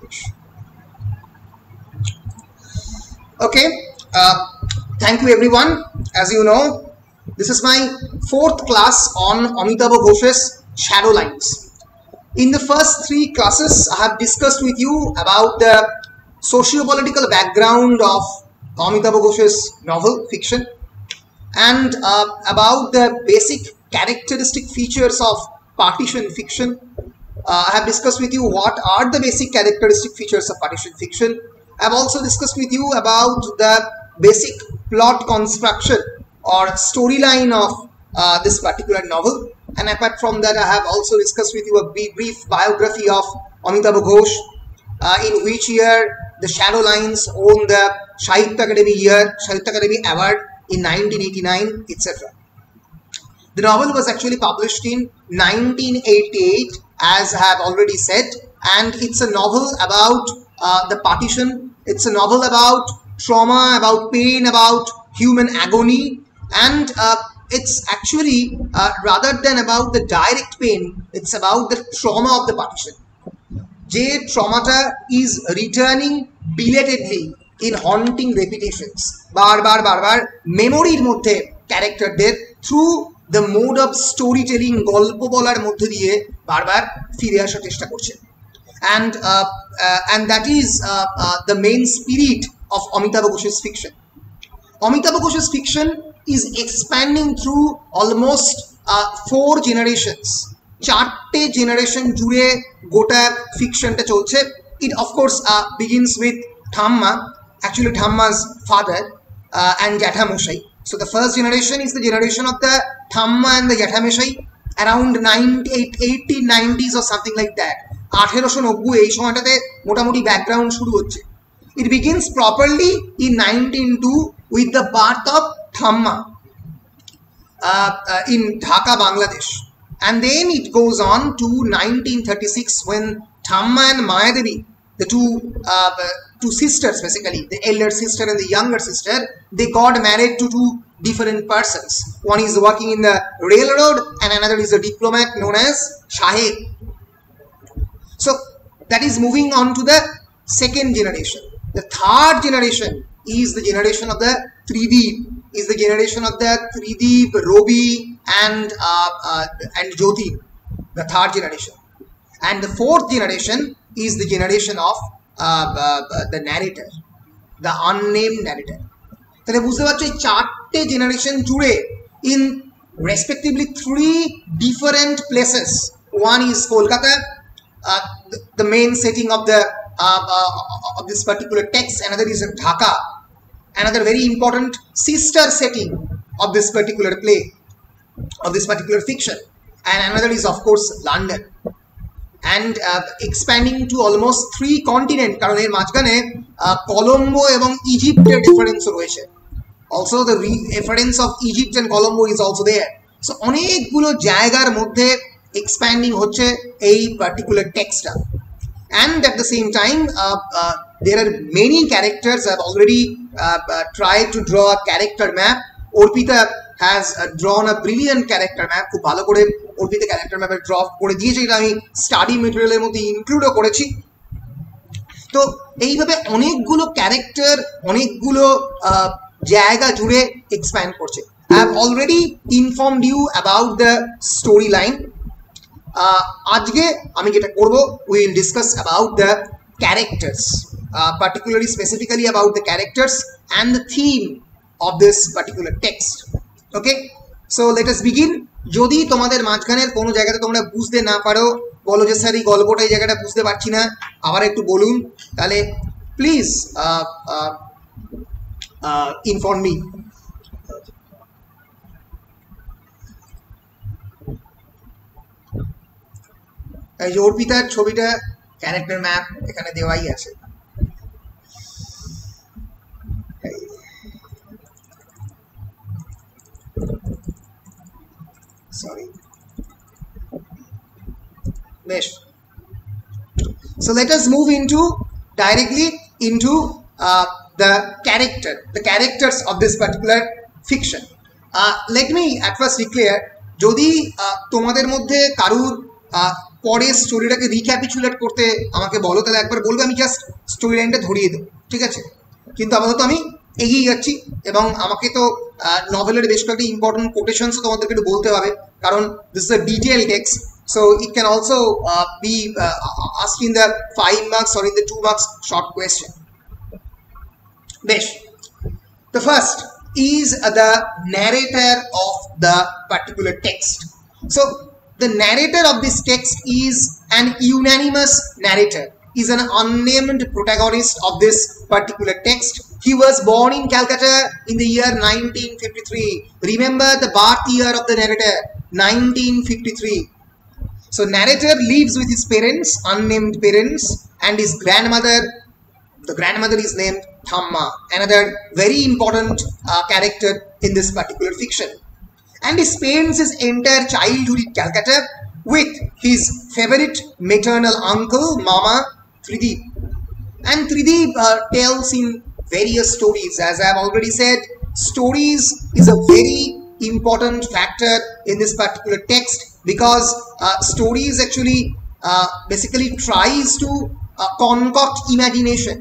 Bangladesh. Okay, thank you everyone. As you know, this is my 4th class on Amitabh Ghosh's Shadow Lines. In the first 3 classes, I have discussed with you about the socio-political background of Amitabh Ghosh's novel fiction and about the basic characteristic features of partition fiction. I have discussed with you what are the basic characteristic features of partition fiction. I have also discussed with you about the basic plot construction or storyline of this particular novel. And apart from that, I have also discussed with you a brief biography of Amitabh Ghosh, in which year the Shadow Lines won the Sahitya Akademi Award in 1989, etc. The novel was actually published in 1988, as I have already said, and it's a novel about the partition. It's a novel about trauma, about pain, about human agony, and it's actually rather than about the direct pain, it's about the trauma of the partition. Je traumata is returning belatedly in haunting repetitions. Bar memory moddhe character der through the mode of storytelling golpo bolar moddhe diye barbar fire asar chesta korche. And that is the main spirit of Amitabh Ghosh's fiction. Amitabh Ghosh's fiction is expanding through almost 4 generations. 4 generation jure gota fiction ta cholche. It of course begins with Thamma, actually Thamma's father and Jathamoshai. So the first generation is the generation of the Thamma and the Jathamoshai around 1890s or something like that. 1890 এই সময়টাতে মোটামুটি background শুরু হচ্ছে. It begins properly in 1902 with the birth of Thamma in Dhaka, Bangladesh, and then it goes on to 1936 when Thamma and Mayadevi, the two sisters, basically the elder sister and the younger sister, they got married to 2 different persons. One is working in the railroad and another is a diplomat known as Shahed. So that is moving on to the 2nd generation. The 3rd generation is the generation of the Trideep, is the generation of the Trideep, Robi and Jyoti, the 3rd generation. And the 4th generation is the generation of the narrator, the unnamed narrator. তাহলে বুঝতে পারছো এই 4টে generation জুড়ে in respectively 3 different places. One is Kolkata, the main setting of the of this particular text. Another is Dhaka, another very important sister setting of this particular play, of this particular fiction, and another is of course London, and expanding to almost 3 continents কারণ এর মাঝখানে Colombo এবং ইজিপ্টের reference রয়েছে. Also the reference of Egypt and Colombo is also there. So অনেকগুলো জায়গার মধ্যে expanding হচ্ছে এই particular textটা. And at the same time there are many characters. I have already tried to draw a character map. Orpita has drawn a brilliant character map. খুব ভালো করে Orpita character map draw করে দিয়েছে, এটা আমি study ম্যাটেরিয়ালের মধ্যে ইনক্লুডও করেছি. তো এইভাবে অনেকগুলো ক্যারেক্টার অনেকগুলো জায়গা জুড়ে এক্সপ্যান্ড করছে. I have already informed you about the storyline. আজকে আমি যেটা করব, we will discuss about the characters, particularly specifically about the characters and the theme of this particular text. Okay, so let us begin. যদি তোমাদের মাঝখানের কোনো জায়গাতে তোমরা বুঝতে না পারো, বলো যে স্যার এই গল্পটা এই জায়গাটা বুঝতে পারছি না, আবার একটু বলুন, তাহলে প্লিজ ইনফর্ম মি. এই যে অর্পিতার ছবিটা ক্যারেক্টার ম্যাপ এখানে দেওয়াই আছে. Sorry. Besh. So let us move directly into the characters of this particular fiction. Let me at first declare, যদি তোমাদের মধ্যে কারুর পরে স্টোরিটাকে রিক্যাপিচুলেট করতে আমাকে বলো, তাহলে একবার বলবে, আমি জাস্ট স্টোরি লাইনটা ধরিয়ে দেবো, ঠিক আছে? কিন্তু আপাতত আমি এগিয়ে যাচ্ছি, এবং আমাকে তো নভেলের বেশ কয়েকটি ইম্পর্টেন্ট কোটেশনসও তোমাদেরকে একটু বলতে হবে, কারণ this is a detail text, so it can also be asked in the 5 marks or in the 2 marks short question. Besh, the first is the narrator of the particular text. So the narrator of this text is an unanimous narrator, is an unnamed protagonist of this particular text. He was born in Calcutta in the year 1953. Remember the birth year of the narrator, 1953. So narrator lives with his parents, unnamed parents, and his grandmother. The grandmother is named Thamma, another very important character in this particular fiction. And he spends his entire childhood in Calcutta with his favorite maternal uncle, Mama Trideep. And Trideep tells him various stories. As I have already said, stories is a very important factor in this particular text, because stories actually basically tries to concoct imagination.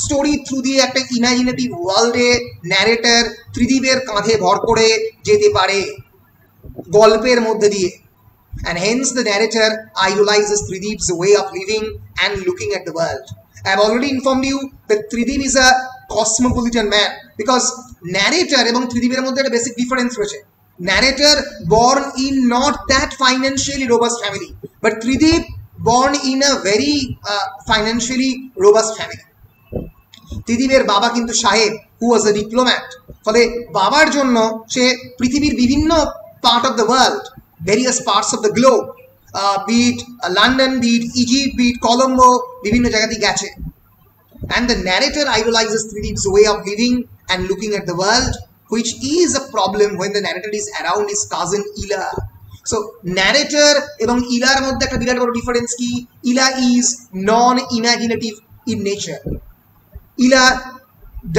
Story through দিয়ে একটা imaginative ওয়ার্ল্ডে narrator ত্রিদীপের কাঁধে ভর করে যেতে পারে গল্পের মধ্যে দিয়ে, and hence the narrator idolizes Trideep's way of living and looking at the world. I have already informed you that Trideep is a cosmopolitan man, because narrator এবং ত্রিদীপের মধ্যে একটা বেসিক ডিফারেন্স রয়েছে. Narrator born in not that financially robust family, but Trideep born in a very financially robust family. ত্রিদীপের বাবা কিন্তু সাহেব, হু ওয়াজ আ diplomat, ফলে বাবার জন্য সে পৃথিবীর বিভিন্ন part of the world, various parts of the globe, be it London, be it Egypt, be it Colombo, বিভিন্ন জায়গাতেই গেছে। And the narrator idolizes Trideep's way of living and looking at the world, which is a problem when the narrator is around his cousin Ila. So narrator এবং ইলার মধ্যে একটা বিরাট বড় difference কি, ইলা is non-imaginative in nature. Ila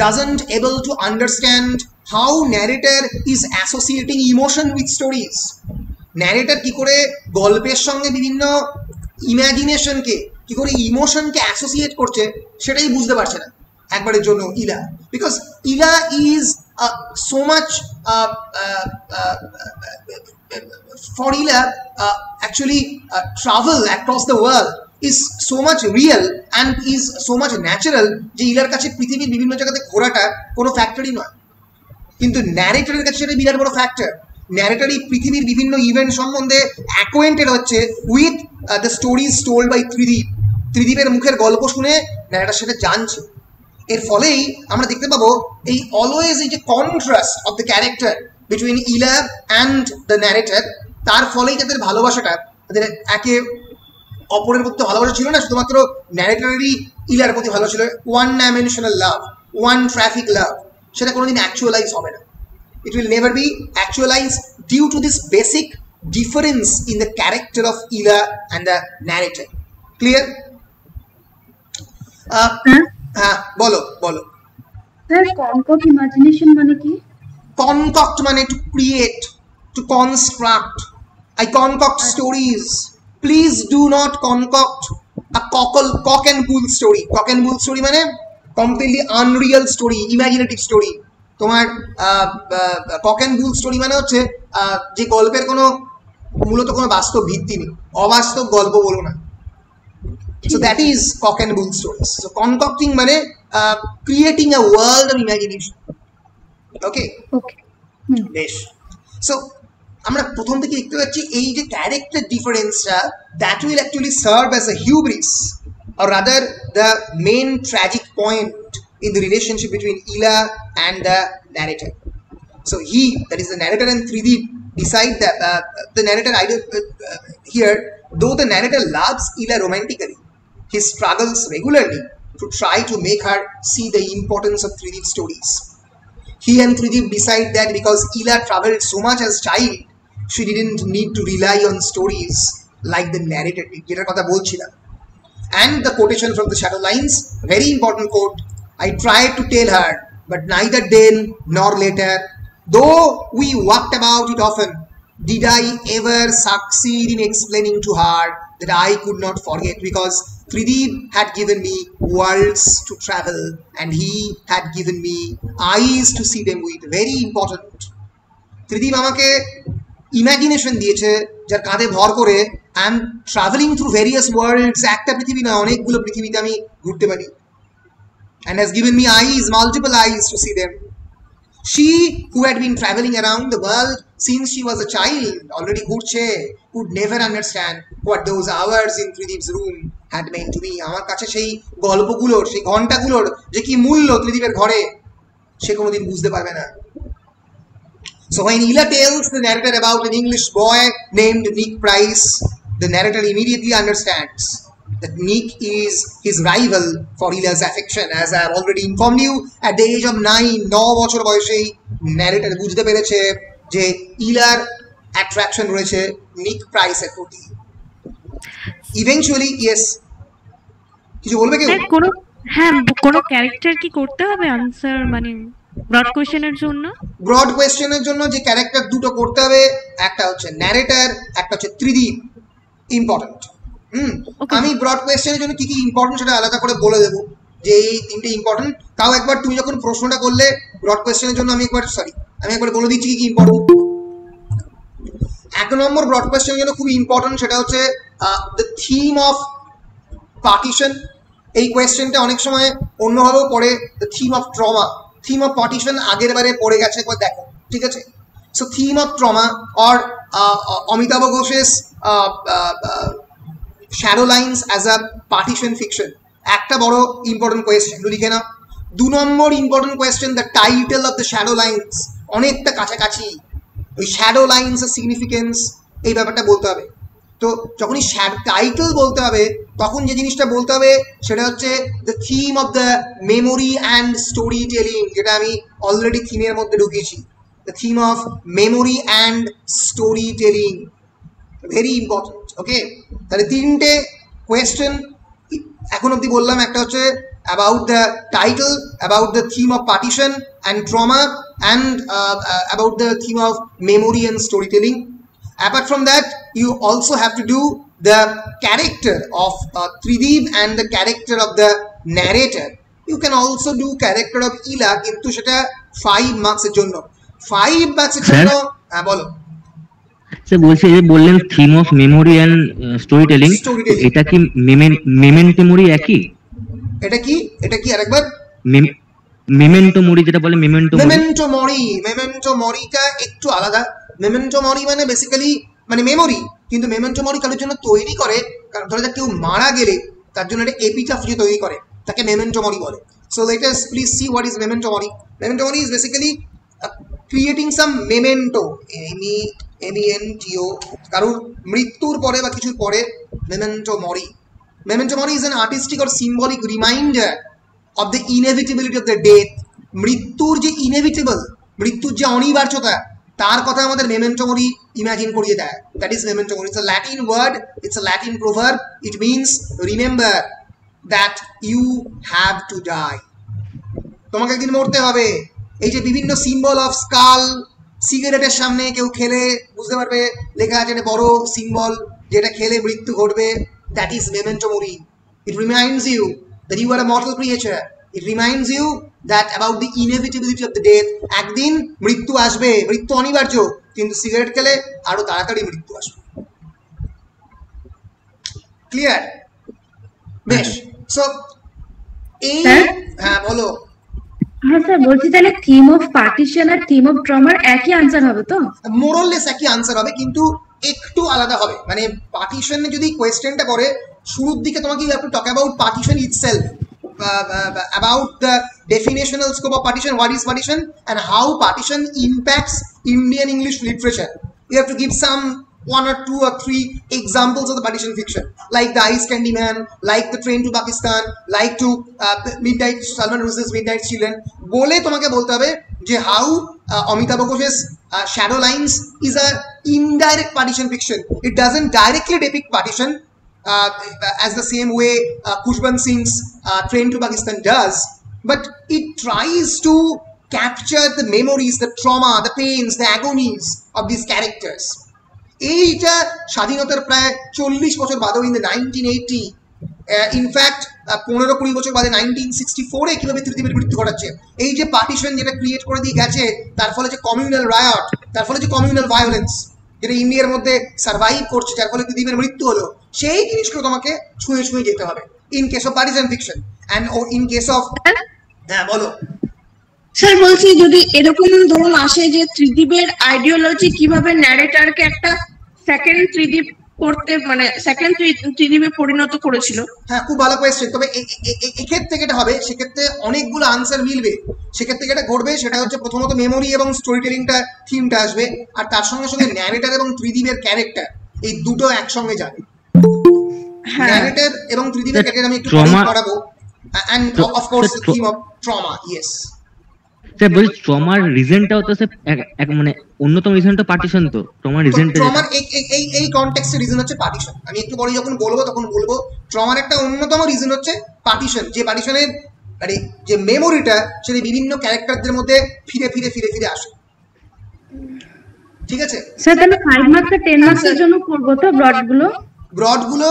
doesn't able to understand how narrator is associating emotion with stories. Narrator কি করে গল্পের সঙ্গে বিভিন্ন ইমাজিনেশনকে, কি করে ইমোশনকে অ্যাসোসিয়েট করছে সেটাই বুঝতে পারছে না একবারের জন্য ইলা, বিকজ ইলা is so much for Ila actually travel across the world is so much real and is so much natural যে ইলার কাছে পৃথিবীর বিভিন্ন জায়গাতে ঘোরাটা কোনো ফ্যাক্টরি নয়, কিন্তু ন্যারেটরের কাছে সেটা বিরাট বড় ফ্যাক্টর। ন্যারেটরই পৃথিবীর বিভিন্ন ইভেন্ট সম্বন্ধে অ্যাকোয়েন্টেড হচ্ছে with the stories told by Tridip. ত্রিদীপের মুখের গল্প শুনে ন্যারেটর সেটা জানছে। এর ফলেই আমরা দেখতে পাবো এই অলওয়েজ এই যে contrast of the character between ইলা অ্যান্ড দ্য ন্যারেটর, তার ফলেই তাদের ভালোবাসাটা, তাদের একে অপরের প্রতি ভালোবাসা ছিল না শুধুমাত্র ন্যারেটরেরই ইলার প্রতি ভালো ছিল, ওয়ান ডাইমেনশনাল লাভ, ওয়ান ট্রাফিক লাভ, সেটা কোনোদিন অ্যাকচুয়ালাইজ হবে না। It will never be actualized due to this basic difference in the character of Ila and the narrator. Clear? বলো বলো। Concoct imagination মানে কি? Concoct মানে to create, to construct. I concoct stories. Please do not concoct a cock and bull story. Cock and bull story মানে completely unreal story, imaginative story. তোমার cock and bull story মানে হচ্ছে যে গল্পের কোনো মূলত কোনো বাস্তব ভিত্তি নেই, অবাস্তব গল্প বলো না। So that is cock and bull stories. So concocting মানে creating a world of imagination. Okay, বেশ। সো আমরা প্রথম থেকে দেখতে পাচ্ছি এই যে ক্যারেক্টার ডিফারেন্সটা, that will actually serve as a hubris or rather the main tragic point in the relationship between Ila and the narrator. So he, that is the narrator and Trideep, decide that the narrator here, though the narrator loves Ila romantically, he struggles regularly to try to make her see the importance of Trideep's stories. He and Trideep decide that because Ila traveled so much as child, she didn't need to rely on stories like the narrator did. যেটার কথা বলছিলাম। And the quotation from the Shadow Lines, very important quote, I tried to tell her, but neither then nor later, though we walked about it often, did I ever succeed in explaining to her that I could not forget, because Trideep had given me worlds to travel and he had given me eyes to see them with. Very important. Trideep আমাকে imagination দিয়েছে যার কাঁধে ভর করে I am travelling through various worlds, একটা পৃথিবী না অনেকগুলো পৃথিবীতে আমি ঘুরতে পারি, and has given me eyes, multiple eyes to see them. She, who had been traveling around the world since she was a child, already ঘুরছে, would never understand what those hours in Trideep's room had meant to me. আমার কাছে সেই গল্পগুলোর, সেই ঘন্টাগুলোর যে কি মূল্য ত্রিদীপের ঘরে, সে কোনোদিন বুঝতে পারবে না. So when Ila tells the narrator about an English boy named Nick Price, the narrator immediately understands that Nick is his rival for Ila's affection. As I have already informed you, at the age of 9 বছর বয়সে narrator বুঝতে পেরেছে যে ইলার attraction রয়েছে নিক প্রাইসের প্রতি. Eventually yes, কিছু বলবে কেউ? কোনো ক্যারেক্টার কি করতে হবে আনসার, মানে ব্রড কোশ্চেনের জন্য? ব্রড কোশ্চেনের জন্য যে ক্যারেক্টার দুটো করতে হবে, একটা হচ্ছে ন্যারেটর, একটা হচ্ছে ত্রিদীপ. ইম্পর্টেন্ট. আমি ব্রড কোয়েশ্চেনের জন্য কি কি ইম্পর্টেন্ট সেটা আলাদা করে বলে দেবো যে এই তিনটে ইম্পর্টেন্ট. তাও একবার তুমি যখন প্রশ্নটা করলে ব্রড কোয়েশ্চেনের জন্য আমি একবার বলে দিচ্ছি কি কি ইম্পর্টেন্ট. 1 নম্বর ব্রড কোয়েশ্চেনের জন্য খুব ইম্পর্টেন্ট, সেটা হচ্ছে দ্য থিম অফ পার্টিশন. এই কোয়েশ্চেনটা অনেক সময় অন্যভাবেও পড়ে, the theme of trauma. Theme of partition আগের বারে পড়ে গেছে, একবার দেখো, ঠিক আছে? So theme of trauma or Amitav ঘোষের shadow lines as a partition fiction, একটা বড় ইম্পর্টেন্ট কোয়েশ্চেন, লিখে নাও. 2 number important question, the title of the shadow lines. অনেকটা কাছাকাছি ওই শ্যাডো লাইন্সের সিগনিফিকেন্স, এই ব্যাপারটা বলতে হবে. তো যখনই টাইটেল বলতে হবে তখন যে জিনিসটা বলতে হবে সেটা হচ্ছে the theme of the memory and storytelling, যেটা আমি অলরেডি থিমের মধ্যে ঢুকিয়েছি. The theme of memory and storytelling, very important. Okay, তাহলে 3টে কোয়েশ্চেন এখন অবধি বললাম. একটা হচ্ছে about the title, about the theme of partition and trauma, and about the theme of memory and storytelling. Apart from that, you also have to do the character of Trideep and the character of the narrator. You can also do character of Ila, কিন্তু সেটা 5 মার্কসের জন্য. 5 মার্কসের জন্য বলো sir. বলছি যে বললেন theme of memory and story telling, এটা কি মেমেন্টো মোরি একই? এটা কি আরেকবার? মেমেন্টো মোরি যেটা বলে, মেমেন্টো মরিটা একটু আলাদা. মেমেন্টো মরি মানে বেসিক্যালি মানে মেমোরি, কিন্তু মেমেন্টো মরি কারোর জন্য তৈরি করে, কারণ ধরো কেউ মারা গেলে তার জন্য একটা এপিটাফ যে তৈরি করে তাকে মেমেন্টো মরি বলে. So let us please see what is memento মরি. মেমেন্টো মরি is basically creating some memento, MENTO, কারোর মৃত্যুর পরে বা কিছুর পরে মেমেন্টো মরি. Memento mori is an artistic or symbolic reminder of the inevitability of the death. মৃত্যুর যে ইনএভিটেবল, মৃত্যুর যে অনিবার্যতা, তার কথা আমাদের মেমেন্টো মরি ইমাজিন করিয়ে দেয়. That is memento mori. It's a Latin word, it's a Latin proverb. It means remember that you have to die. তোমাকে একদিন মরতে হবে. এই যে বিভিন্ন সিম্বল অফ স্কাল, সিগারেটের সামনে কেউ খেলে বুঝতে পারবে লেখা আছে একটা বড় সিম্বল, যেটা খেলে মৃত্যু ঘটবে. That is memento mori. It reminds you that you are a mortal creature. It reminds you that about the inevitability of the death. একদিন মৃত্যু আসবে, মৃত্যু অনিবার্য, কিন্তু সিগারেট খেলে আরো তাড়াতাড়ি মৃত্যু আসবে. ক্লিয়ার? বেশ. সো এই হ্যাঁ বলো. হ্যাঁ স্যার, বলছি তাহলে থিম অফ পার্টিশন আর থিম অফ ট্রমার একই আনসার হবে তো? মোরলেস একই আনসার হবে, কিন্তু একটু আলাদা হবে. মানে পার্টিশনে যদি কোয়েশ্চেনটা করে শুরুর দিকে তোমাকে you have to talk about partition itself, about the definitional scope of partition, what is পার্টিশন and how partition impacts Indian English literature. You have to give some 1 or 2 or 3 examples of the partition fiction, like The Ice Candy Man, like The Train to Pakistan, like to Midnight, Salman Rushdie's Midnight Children. বলে তোমাকে বলতে হবে যে how Amitabh Ghosh's Shadow Lines is a indirect partition fiction. It doesn't directly depict partition as the same way Khushbant Singh's Train to Pakistan does, but it tries to capture the memories, the trauma, the pains, the agonies of these characters. এইটা স্বাধীনতার প্রায় 40 বছর বাদেও in the 1980 in fact 15-20 বছর বাদে 1964-এ কিভাবে ত্রিদীপের মৃত্যু ঘটাচ্ছে। এই যে পার্টিশন যেটা ক্রিয়েট করে দিয়ে গেছে, তার ফলে যে কমিউনাল রায়ট, তার ফলে যে কমিউনাল ভায়োলেন্স যেটা ইন্ডিয়ার মধ্যে সার্ভাইভ করছে, যার ফলে ত্রিদীপের মৃত্যু হলো, সেই জিনিসগুলো তোমাকে ছুঁয়ে ছুঁয়ে যেতে হবে in case of partition fiction and in case of. হ্যাঁ বলো স্যার। বলছি যদি এরকম ধরুন আসে যে ত্রিদীপের আইডিওলজি কিভাবে ন্যারেটরকে একটা সেকেন্ড ত্রিদীপ করতে, মানে সেকেন্ড ত্রিদীপে পরিণত করেছিল। হ্যাঁ, খুব ভালো কোয়েশ্চেন। তবে এক্ষেত্রে যেটা হবে, সেক্ষেত্রে অনেকগুলো আনসার মিলবে। সেক্ষেত্রে যেটা ঘটবে সেটা হচ্ছে প্রথমত মেমোরি এবং স্টোরি টেলিংটা থিমটা আসবে, আর তার সঙ্গে সঙ্গে ন্যারেটর এবং ত্রিদীপের ক্যারেক্টার, এই দুটো একসঙ্গে যাবে। ন্যারেটর এবং ত্রিদীপের ক্যারেক্টার আমি একটু পড়াবো, and of course the theme of trauma. Yes sir বলছি ট্রমার রিজনটাও তো স্যার মানে অন্যতম রিজন তো পার্টিশন, তো ট্রমার রিজনটা, ট্রমার এই কনটেক্সটে রিজন হচ্ছে পার্টিশন। আমি একটু পরে যখন বলবো তখন বলবো ট্রমার একটা অন্যতম রিজন হচ্ছে পার্টিশন। যে পার্টিশনের মানে যে মেমোরিটা সেটা বিভিন্ন ক্যারেক্টারদের মধ্যে ফিরে ফিরে ফিরে ফিরে আসে। ঠিক আছে স্যার, তাহলে 5 মার্কস আর 10 মার্কসের জন্য করব তো ব্রডগুলো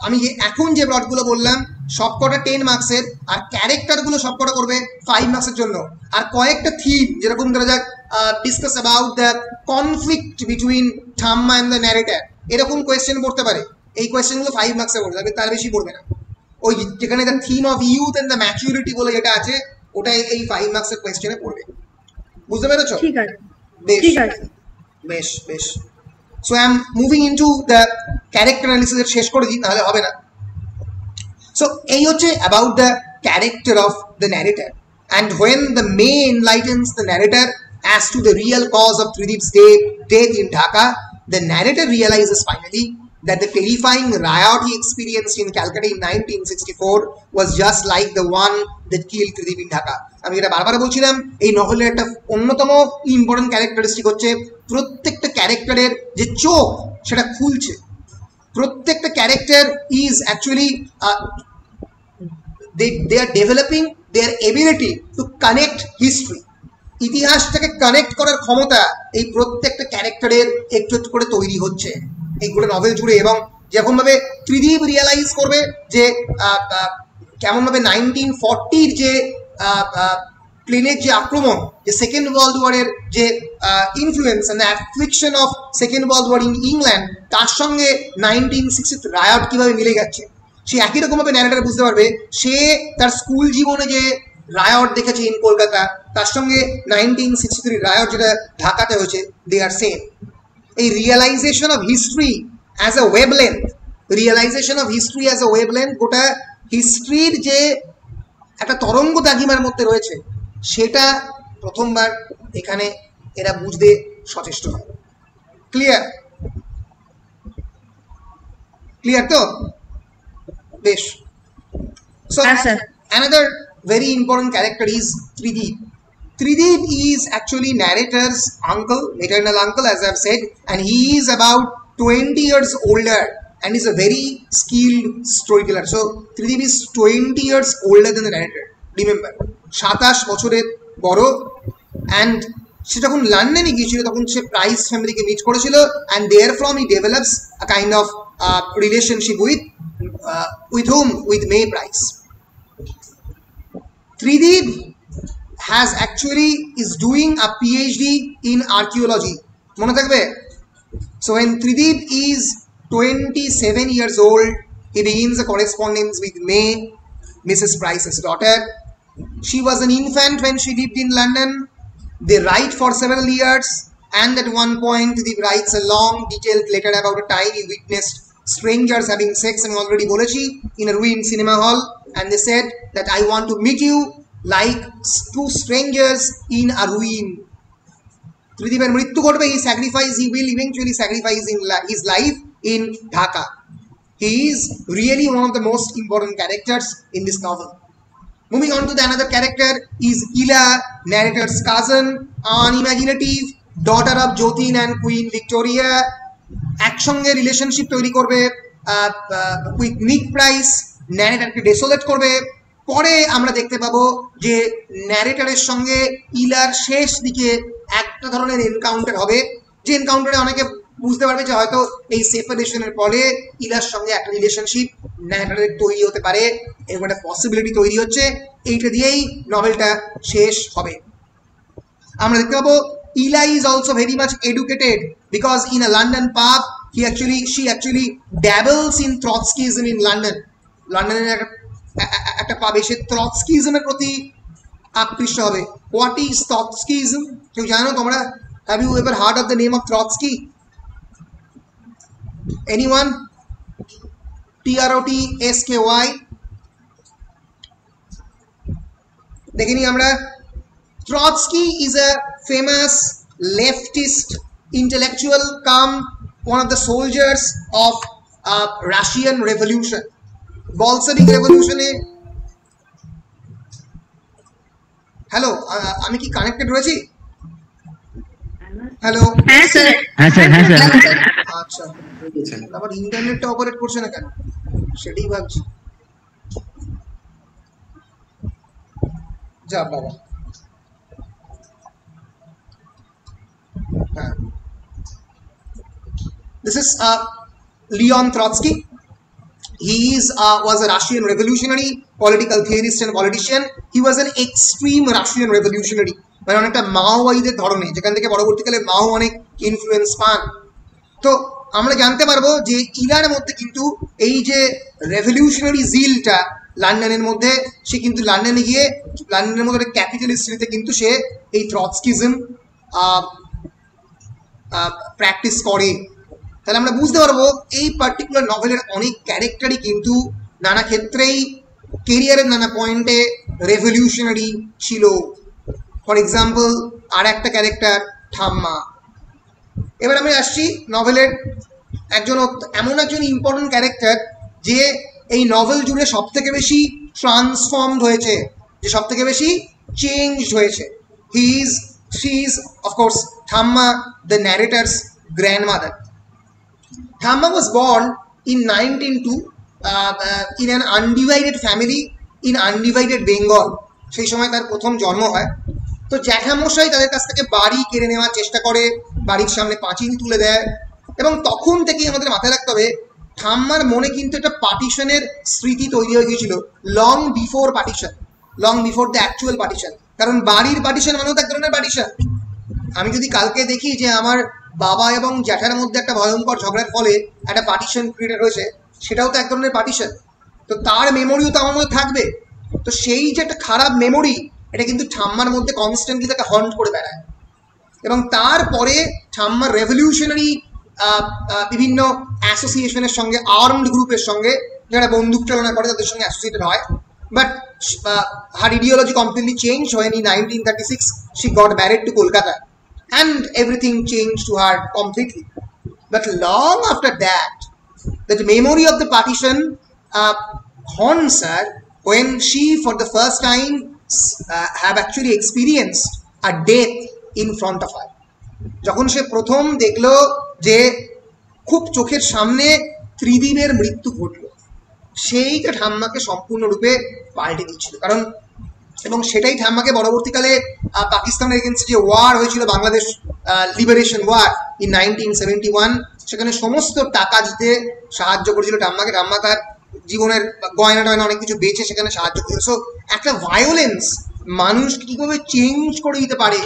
আমি এখন যে ব্রডগুলো বললাম সবকটা 10 মার্কসের, আর ক্যারেক্টারগুলো সবকটা করবে 5 মার্কসের জন্য। আর কয়েকটা থিম, যেরকম ধরা যাক discuss about the conflict between ঠাম্মা অ্যান্ড দ্য ন্যারেটর, এরকম কোয়েশ্চেন পড়তে পারে। এই কোয়েশ্চেনগুলো 5 মার্কসে পড়ে যাবে, তার বেশি পড়বে না। ওই যেখানে the theme of youth and the maturity বলে যেটা আছে, ওটাই এই 5 মার্কসের কোয়েশ্চেনে পড়বে। বুঝতে পেরেছো? ঠিক আছে, ঠিক আছে, বেশ বেশ। So I am moving into the character analysis এর শেষ করে দিই, নাহলে হবে না। So এই হচ্ছে about the character of the narrator, and when the May enlightens the narrator as to the real cause of Tridip's death in Dhaka, the narrator realizes finally that the terrifying riot he experienced in Calcutta in 1964 was just like the one that killed Tridip in Dhaka. আমি এটা বারবার বলছিলাম, এই নভেলের একটা অন্যতম important characteristic হচ্ছে প্রত্যেকটা ক্যারেক্টারের যে চোখ সেটা খুলছে। প্রত্যেকটা character is actually they are developing their ability to connect history. ইতিহাসটাকে কানেক্ট করার ক্ষমতা এই প্রত্যেকটা ক্যারেক্টারের একটু একটু করে তৈরি হচ্ছে এইগুলো নভেল জুড়ে। এবং যেরকমভাবে ত্রিদীপ রিয়েলাইজ করবে যে কেমনভাবে 1940-র যে প্লেনের যে আক্রমণ, যে সেকেন্ড ওয়ার্ল্ড ওয়ারের যে influence and the affliction of second world war in England, তার সঙ্গে 1960 রায়ট কীভাবে মিলে যাচ্ছে, সে একই রকমভাবে ন্যারেটর বুঝতে পারবে। সে তার স্কুল জীবনে যে রায়ট দেখেছে ইন কলকাতা, তার সঙ্গে 1963 রায়ট যেটা ঢাকাতে হয়েছে, দে আর সেম। এই realisation of history as a wavelength, গোটা হিস্ট্রির যে একটা তরঙ্গ দাগিমার মধ্যে রয়েছে, সেটা প্রথমবার এখানে এরা বুঝতে সচেষ্ট হয়। ক্লিয়ার তো? বেশ। So another very important character is Tridip. Tridip is actually narrator's uncle, maternal uncle, as I've said, and he is about 20 years older and is a very skilled storyteller. So Tridip is 20 years older than the narrator. Remember, 27 বছরের বড়, and সে যখন লন্ডনে গিয়েছিল তখন সে price ফ্যামিলিকে meet করেছিল, and therefrom he develops a kind of relationship with May Price. Tridip is doing a PhD in archaeology. মনে থাকবে? So when Tridip is 27 years old, he begins a correspondence with May, Mrs. Price's daughter. She was an infant when she lived in London. They write for several years, and at one point Tridip writes a long detailed letter about a time he witnessed strangers having sex, and already bolechi, in a ruined cinema hall, and they said that I want to meet you like two strangers in a ruin. Tridipের মৃত্যু ঘটবে, he will eventually sacrifice his life in Dhaka. He is really one of the most important characters in this novel. Moving on to the another character is Ila, narrator's cousin, unimaginative, daughter of Jotin and Queen Victoria. একসঙ্গে relationship তৈরি করবে with নিক price, ন্যারেটরকে ডেসোলেট করবে। পরে আমরা দেখতে পাবো যে ন্যারেটরের সঙ্গে ইলার শেষ দিকে একটা ধরনের এনকাউন্টার হবে, যে এনকাউন্টারে অনেকে বুঝতে পারবে যে হয়তো এই সেপারেশনের পরে ইলার সঙ্গে একটা রিলেশনশিপ ন্যারেটরের তৈরি হতে পারে, এরকম একটা পসিবিলিটি তৈরি হচ্ছে। এইটা দিয়েই নভেলটা শেষ হবে। আমরা দেখতে পাবো ইলা is also very much educated because in a London pub she actually dabbles in Trotskyism in London. লন্ডনের একটা পাবে সে ট্রটস্কিজমের প্রতি আকৃষ্ট হবে। What is Trotskyism? কেউ জানো তোমরা? Have you ever heard of the name of Trotsky? Anyone? TROTSKY দেখিনি আমরা। Trotsky is a famous leftist intellectual come one of the soldiers of Russian Revolution. Bolshevik Revolution A hello, আমি কি connected রয়েছি? Hello, হ্যাঁ sir. আচ্ছা, আবার ইন্টারনেটটা operate করছে না কেন সেটাই ভাবছি। যা বাবা। This is Leon Trotsky. He was a Russian revolutionary, political theorist and politician. He was an extreme Russian revolutionary. মানে অনেকটা মাওবাদীদের ধরনে, যেখান থেকে পরবর্তীকালে মাও অনেক ইনফ্লুয়েন্স পান। তো আমরা জানতে পারবো যে ইরানের মধ্যে কিন্তু এই যে রেভলিউশনারি জিলটা লন্ডনের মধ্যে, সে কিন্তু লন্ডনে গিয়ে লন্ডনের মধ্যে একটা ক্যাপিটালিস্ট সিটিতে কিন্তু সে এই ট্রটস্কিজম প্র্যাকটিস করে। তাহলে আমরা বুঝতে পারবো এই পার্টিকুলার নভেলের অনেক ক্যারেক্টারই কিন্তু নানা ক্ষেত্রেই কেরিয়ারের নানা পয়েন্টে রেভলিউশনারি ছিল। ফর এক্সাম্পল আর একটা ক্যারেক্টার ঠাম্মা। এবার আমি আসছি নভেলের এমন একজন ইম্পর্টেন্ট ক্যারেক্টার যে এই নভেল জুড়ে সব থেকে বেশি ট্রান্সফর্মড হয়েছে, যে সব থেকে বেশি চেঞ্জড হয়েছে। she is of course Thamma, the narrator's grandmother. Thamma was born in 1902 in an undivided family in undivided Bengal. সেই সময় তার প্রথম জন্ম হয়। তো জ্যাঠামশাই তাদের কাছ থেকে বাড়ি কেড়ে নেওয়ার চেষ্টা করে, বাড়ির সামনে পাঁচিল তুলে দেয়, এবং তখন থেকেই আমাদের মাথায় রাখতে হবে ঠাম্মার মনে কিন্তু একটা পার্টিশনের স্মৃতি তৈরি হয়ে গিয়েছিল long before partition, long before the actual partition. কারণ বাড়ির পার্টিশন মানেও তো এক ধরনের পার্টিশন। আমি যদি কালকে দেখি যে আমার বাবা এবং জ্যাঠার মধ্যে একটা ভয়ঙ্কর ঝগড়ার ফলে একটা পার্টিশন ক্রিয়েট হয়েছে, সেটাও তো এক ধরনের পার্টিশন। তো তার মেমোরিও তো আমার মধ্যে থাকবে। তো সেই যে একটা খারাপ মেমোরি, এটা কিন্তু ঠাম্মার মধ্যে কনস্ট্যান্টলি তাকে হন্ট করে বেড়ায়। এবং তারপরে ঠাম্মার রেভলিউশনারি বিভিন্ন অ্যাসোসিয়েশনের সঙ্গে, আর্মড গ্রুপের সঙ্গে যারা বন্দুক চালনা করে তাদের সঙ্গে অ্যাসোসিয়েটেড হয়। But her ideology completely changed when in 1936 she got married to Kolkata and everything changed to her completely. But long after that, the memory of the partition haunts her when she for the first time have actually experienced a death in front of her. যখন সে প্রথম দেখলো যে খুব চোখের সামনে ত্রিদীপের মৃত্যু ঘটলো, সেইটা ঠাম্মাকে সম্পূর্ণরূপে পাল্টে দিয়েছিল। কারণ এবং সেটাই ঠাম্মাকে পরবর্তীকালে পাকিস্তানের এগেন্স্টে যে ওয়ার হয়েছিল, বাংলাদেশ লিবারেশন ওয়ার ইন 1971, সেখানে সমস্ত টাকা দিতে সাহায্য করেছিল ঠাম্মাকে। ঠাম্মা তার জীবনের গয়না টয়না অনেক কিছু বেচে সেখানে সাহায্য করেছিল। সো একটা ভায়োলেন্স মানুষকে কীভাবে চেঞ্জ করে দিতে পারে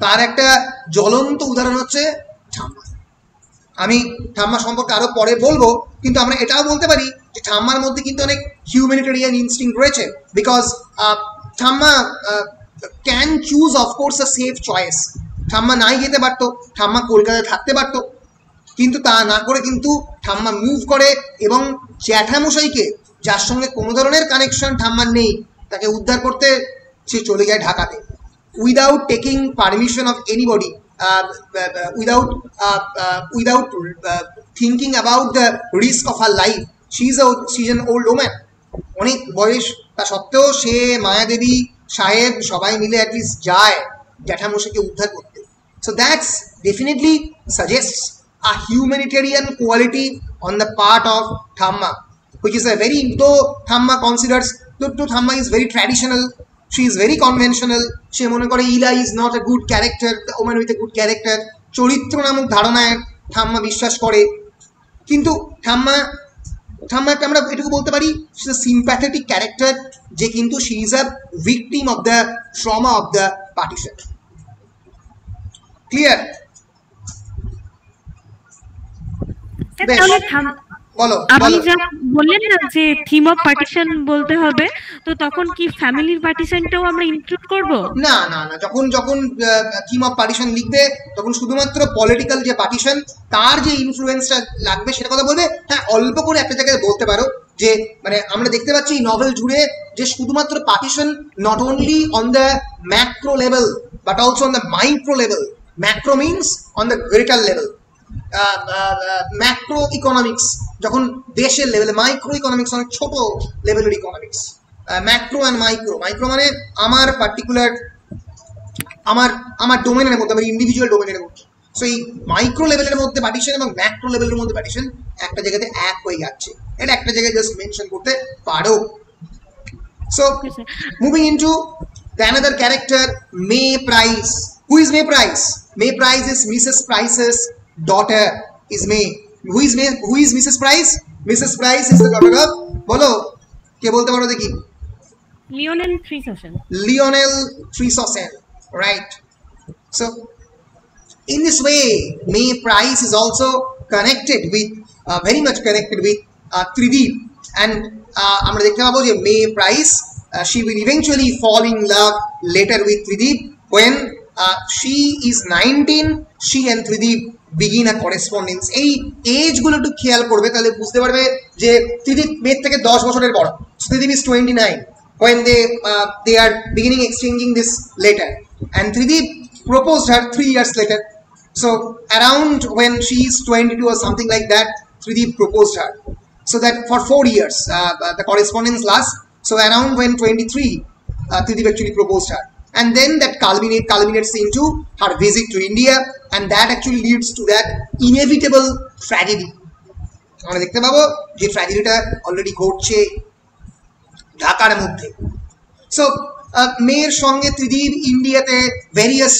তার একটা জ্বলন্ত উদাহরণ হচ্ছে ঠাম্মা। আমি ঠাম্মা সম্পর্কে আরো পরে বলবো, কিন্তু আমরা এটাও বলতে পারি যে ঠাম্মার মধ্যে কিন্তু অনেক হিউম্যানিটেরিয়ান ইনস্টিংক্ট রয়েছে, বিকজ ঠাম্মা can choose of course a safe choice. ঠাম্মা নাই যেতে পারতো, ঠাম্মা কলকাতায় থাকতে পারতো, কিন্তু তা না করে কিন্তু ঠাম্মা মুভ করে এবং জ্যাঠামশাইকে, যার সঙ্গে কোনো ধরনের কানেকশন ঠাম্মার নেই, তাকে উদ্ধার করতে সে চলে যায় ঢাকাতে, without taking permission of anybody, without thinking about the risk of her life. She's an old woman, অনেক বয়স, তা সত্ত্বেও সে মায়াদেবী সাহেব সবাই মিলে অ্যাটলিস্ট যায় জ্যাঠামশাইকে উদ্ধার করতে। So that's definitely suggests a humanitarian quality on the part of Thamma, which is a very, though Thamma considers, though Thamma is very traditional, she is very conventional, সে মনে করে ইলা is not a good character, the woman with a good character, চরিত্র নামক ধারণায় ঠাম্মা বিশ্বাস করে, কিন্তু ঠাম্মাকে আমরা এটুকু বলতে পারি she is a sympathetic character, যে কিন্তু she is a victim of the trauma of the partition. Clear? আপনি যা বললেন না যে থিম অফ পার্টিশন বলতে হবে, তো তখন কি ফ্যামিলির পার্টিশনটাও আমরা ইনক্লুড করব? না না না, যখন থিম অফ পার্টিশন লিখবে তখন শুধুমাত্র পলিটিক্যাল যে পার্টিশন তার যে ইনফ্লুয়েন্সটা লাগবে সেটা কথা বলবে। হ্যাঁ, অল্প করে একটা জায়গায় বলতে পারো যে মানে আমরা দেখতে পাচ্ছি এই নভেল জুড়ে যে শুধুমাত্র partition not only on the macro level but also on the micro level. Macro means on the greater level, macro economics যখন দেশের লেভেলে, মাইক্রো ইকোনমিক্স অনেক ছোট লেভেলের ইকোনমিক্স। ম্যাক্রো অ্যান্ড মাইক্রো মানে আমার পার্টিকুলার আমার ডোমেনের মধ্যে, আমার ইন্ডিভিজুয়াল ডোমেনের মধ্যে। সো এই মাইক্রো লেভেলের মধ্যে পার্টিশন এবং ম্যাক্রো লেভেলের মধ্যে পার্টিশন একটা জায়গাতে এক হয়ে যাচ্ছে, এটা একটা জায়গায় জাস্ট মেনশন করতে পারো। So moving into the another character, May price. Who is May price? May Price is Mrs. Price's daughter. Is May. Who is Mrs. Price? Mrs. Price is the daughter of, bolo ke bolte paro dekhi, Lionel Tresosen. Lionel Tresosen, right? So in this way May Price is also connected with very much connected with Trideep, and amra dekhte pabo je May Price she will eventually fall in love later with Trideep when she is 19, she and Trideep begin a correspondence. এই এজগুলো একটু খেয়াল করবে, তাহলে বুঝতে পারবে যে Trideep মেয়ের থেকে 10 বছরের বড়। Trideep is 29 when they are beginning exchanging this letter, and Trideep proposed her 3 years later. So around when she is 22 or something like that, Trideep proposed her. So that for 4 years the correspondence lasts. So around when 23, Trideep actually proposed her. And then that culminates into her visit to India, and that actually leads to that inevitable tragedy. আমরা দেখতে পাবো যে ট্র্যাজেডিটা already ঘটছে ঢাকার মধ্যে। So মেয়ের সঙ্গে ত্রিদীপ ইন্ডিয়াতে ভেরিয়াস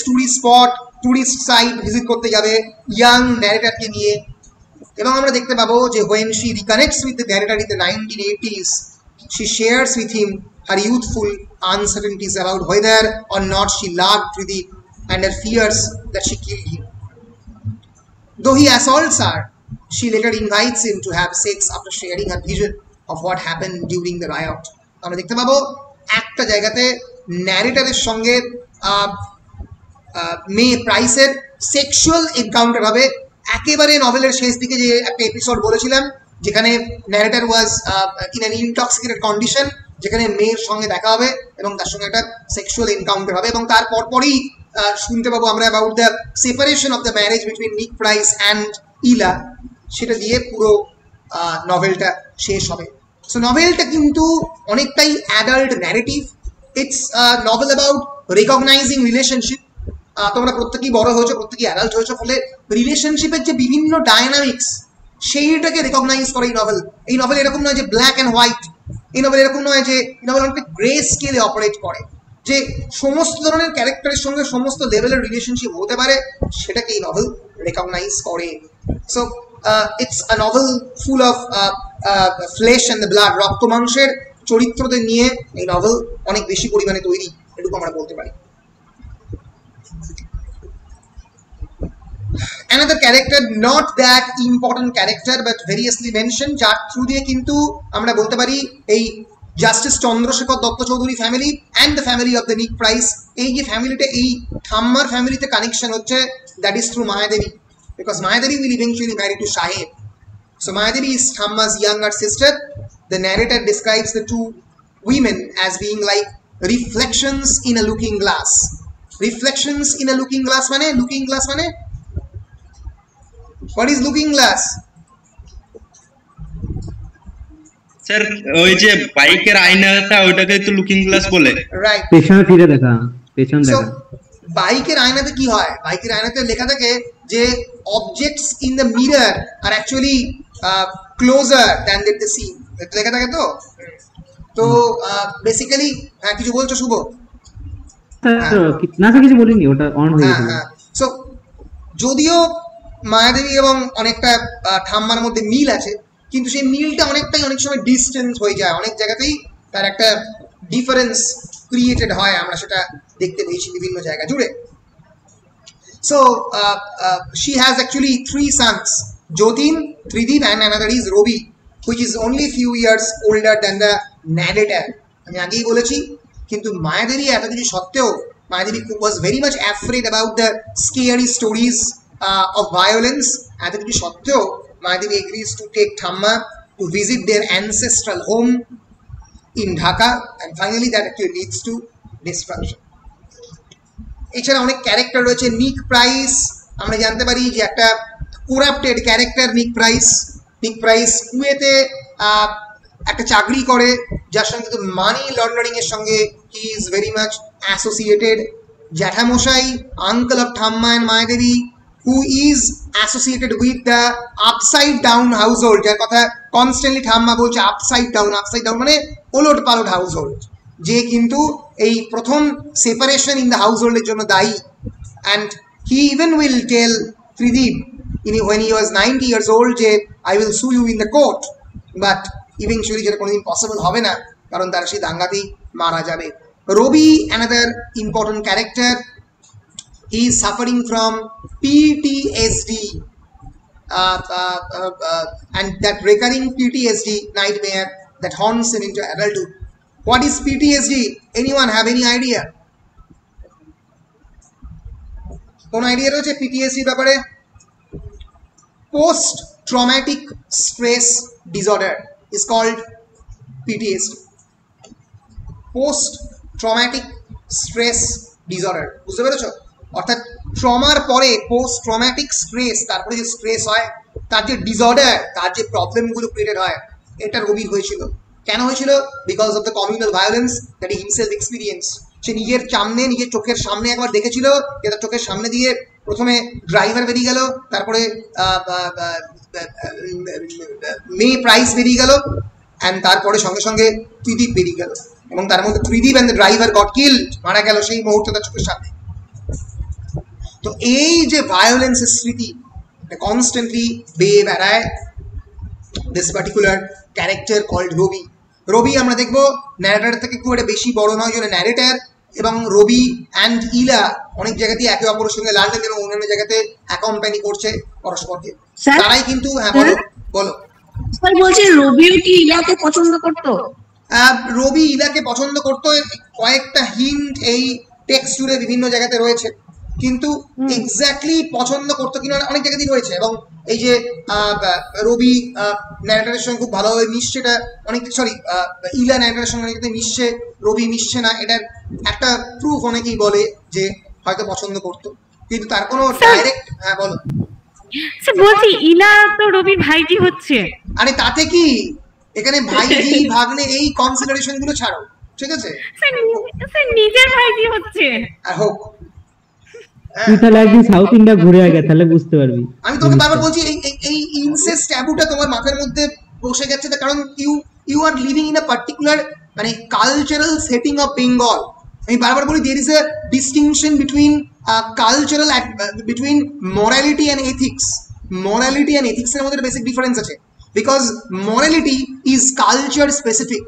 টুরিস্ট সাইট ভিজিট করতে যাবে ইয়াং ন্যারেটরকে নিয়ে, এবং আমরা দেখতে পাবো যে when she reconnects with the narrator in the 1980s, she shares with him her youthful uncertainties about whether or not she loved Trideep and her fears that she killed him. Though he assaults her, she later invites him to have sex after sharing her vision of what happened during the riot. আমরা দেখতে পাবো একটা জায়গাতে ন্যারেটরের সঙ্গে মে প্রাইসের sexual encounter হবে, একেবারে নভেলের শেষ দিকে যে একটা এপিসোড বলেছিলাম যেখানে narrator was in an intoxicated condition, যেখানে মেয়ের সঙ্গে দেখা হবে এবং তার সঙ্গে একটা সেক্সুয়াল এনকাউন্টার হবে, এবং তার পরপরই শুনতে পাবো আমরা about the separation of the marriage between নিক প্রাইস অ্যান্ড ইলা, সেটা দিয়ে পুরো নভেলটা শেষ হবে। সো নভেলটা কিন্তু অনেকটাই adult narrative, it's novel about recognising relationship. তোমরা প্রত্যেকেই বড় হয়েছো, প্রত্যেকেই অ্যাডাল্ট হয়েছো, ফলে রিলেশনশিপের যে বিভিন্ন ডায়নামিক্স সেইটাকে রিকগনাইজ করে এই নভেল। এই নভেল এরকম নয় যে ব্ল্যাক অ্যান্ড হোয়াইট, এই নভেল এরকম নয় যে এই নভেল অনেকটা গ্রে স্কেলে অপারেট করে, যে সমস্ত ধরনের ক্যারেক্টারের সঙ্গে সমস্ত লেভেলের রিলেশনশিপ হতে পারে, সেটাকে এই নভেল রেকগনাইজ করে। So it's a novel full of flash and the blood, রক্ত মাংসের চরিত্রদের নিয়ে এই নভেল অনেক বেশি পরিমাণে তৈরি, এটুকু আমরা বলতে পারি। Another character, not that important character but variously mentioned, যার থ্রু দিয়ে কিন্তু আমরা বলতে পারি এই Justice Chandrashekhar Dutta Chowdhury family and the family of the Nick Price, এই যে ফ্যামিলিটা এই ঠাম্মার ফ্যামিলিতে কানেকশন হচ্ছে, that is through Mayadevi, because Mayadevi will eventually marry to Shahid. So Mayadevi is Thamma's younger sister. The narrator describes the two women as being like reflections in a looking glass. Reflections in a looking glass মানে, looking glass মানে, what is looking glass? Sir ওই যে বাইকের আয়নাটা ওটাকে তো looking glass বলে, right, পেছনে ফিরে দেখা, পেছন দেখা। বাইকের আয়নাতে কি হয়, বাইকের আয়নাতে লেখা থাকে যে objects in the mirror are actually closer than that the seen, এটা লেখা থাকে। তো বেসিক্যালি হ্যাঁ কিছু বলছো শুভ? না স্যার কিছু বলিনি, ওটা অন হয়ে গেছে। সো যদিও মায়াদেবী এবং অনেকটা ঠাম্মার মধ্যে মিল আছে, কিন্তু সেই মিলটা অনেকটাই অনেক সময় ডিস্টেন্স হয়ে যায়, অনেক জায়গাতেই তার একটা ডিফারেন্স ক্রিয়েটেড হয়, আমরা সেটা দেখতে পেয়েছি বিভিন্ন জায়গা জুড়ে। So she has actually 3 sons, Jotin, Tridib and another is Robi, which is only few years older than the narrator. আমি আগেই বলেছি, কিন্তু মায়াদেবী এত কিছু সত্ত্বেও Mayadevi was very much afraid about the scary stories of violence. এত কিছু সত্ত্বেও Mayadevi agrees to take Thamma to visit their ancestral home in Dhaka, and finally that actually leads to destruction. এছাড়া অনেক ক্যারেক্টার রয়েছে। নিক প্রাইস, আমরা জানতে পারি যে একটা করাপ্টেড ক্যারেক্টার নিক প্রাইস কুয়েতে একটা চাকরি করে, যার সঙ্গে কিন্তু মানি লন্ডারিং এর সঙ্গে he is very much associated. জ্যাঠামশাই, uncle of Thamma and Mayadevi, who is associated with the upside down household, যার কথা কনস্ট্যান্টলি ঠাম্মা বলছে আপসাইড ডাউন মানে ওলট পালট হাউস হোল্ড, যে কিন্তু এই প্রথম সেপারেশন ইন দ্য হাউস হোল্ডের জন্য দায়ী। And he even will tell Trideep when he was 90 years old যে I will sue you in the court, but eventually যেটা কোনোদিন পসিবল হবে না, কারণ তারা সেই দাঙ্গাতেই মারা যাবে। রবি, another important character, he is suffering from PTSD, and that recurring PTSD nightmare that haunts him into adulthood. What is PTSD? Anyone have any idea? কোন আইডিয়া রয়েছে PTSD ব্যাপারে? Post traumatic stress disorder is called PTSD. Post traumatic stress disorder, বুঝতে পেরেছো? অর্থাৎ ট্রমার পরে post traumatic stress, তারপরে যে stress হয়, তার যে ডিসঅর্ডার, তার যে প্রবলেমগুলো ক্রিয়েটেড হয়, এটা রবির হয়েছিল। কেন হয়েছিল? Because of the communal violence that he himself experience. সে নিজের চোখের সামনে একবার দেখেছিল যে তার চোখের সামনে দিয়ে প্রথমে ড্রাইভার বেরিয়ে গেল, তারপরে মে প্রাইস বেরিয়ে গেল, অ্যান্ড তারপরে সঙ্গে সঙ্গে ত্রিদীপ বেরিয়ে গেল, এবং তার মধ্যে Tridip and the driver got killed, মারা গেল সেই মুহূর্তে তার চোখের সামনে। তো এই যে ভায়োলেন্সের স্মৃতি কনস্ট্যান্টলি বেয়ে বেড়ায় দিস পার্টিকুলার ক্যারেক্টার কল্ড রবি। রবি আমরা দেখবো ন্যারেটার থেকে খুব একটা বেশি বড় নয়, জন্য ন্যারেটার এবং রবি অ্যান্ড ইলা অনেক জায়গাতেই একে অপরের সঙ্গে লন্ডন এবং অন্যান্য জায়গাতে অ্যাকম্পানি করছে পরস্পরকে। তারাই কিন্তু হ্যাঁ বলো স্যার বলছি রবিও কি ইলাকে পছন্দ করতো? রবি ইলাকে পছন্দ করতো, কয়েকটা হিন্ট এই টেক্সট জুড়ে বিভিন্ন জায়গাতে রয়েছে, কিন্তু এক্স্যাক্টলি পছন্দ করতো কিনা অনেক জায়গাতেই রয়েছে। এবং এই যে রবি ন্যারেটারের সঙ্গে খুব ভালোভাবে মিশছে, এটা অনেক ইলা ন্যারেটারের সঙ্গে অনেক মিশছে, রবি মিশছে না, এটার একটা প্রুফ অনেকেই বলে যে হয়তো পছন্দ করতো, কিন্তু তার কোনো ডাইরেক্ট। হ্যাঁ বলো। বলছি ইলা তো রবির ভাইজি হচ্ছে। আরে তাতে কি, এখানে ভাইজি ভাগ্নে এই কনসিডারেশন গুলো ছাড়ো, ঠিক আছে? নিজের ভাইজি হচ্ছে আর হোক, তুই তাহলে একদিন সাউথ ইন্ডিয়া ঘুরে আগে, তাহলে বুঝতে পারবি। আমি তোকে বারবার বলছি এই ইনসেস্ট ট্যাবুটা তোমার মাথার মধ্যে বসে গেছে, কারণ you are living in a particular মানে কালচারাল সেটিং অফ বেঙ্গল। আমি বারবার বলি there is a distinction between cultural between morality and ethics. Morality and এথিক্সের মধ্যে বেসিক ডিফারেন্স আছে, because morality is culture specific.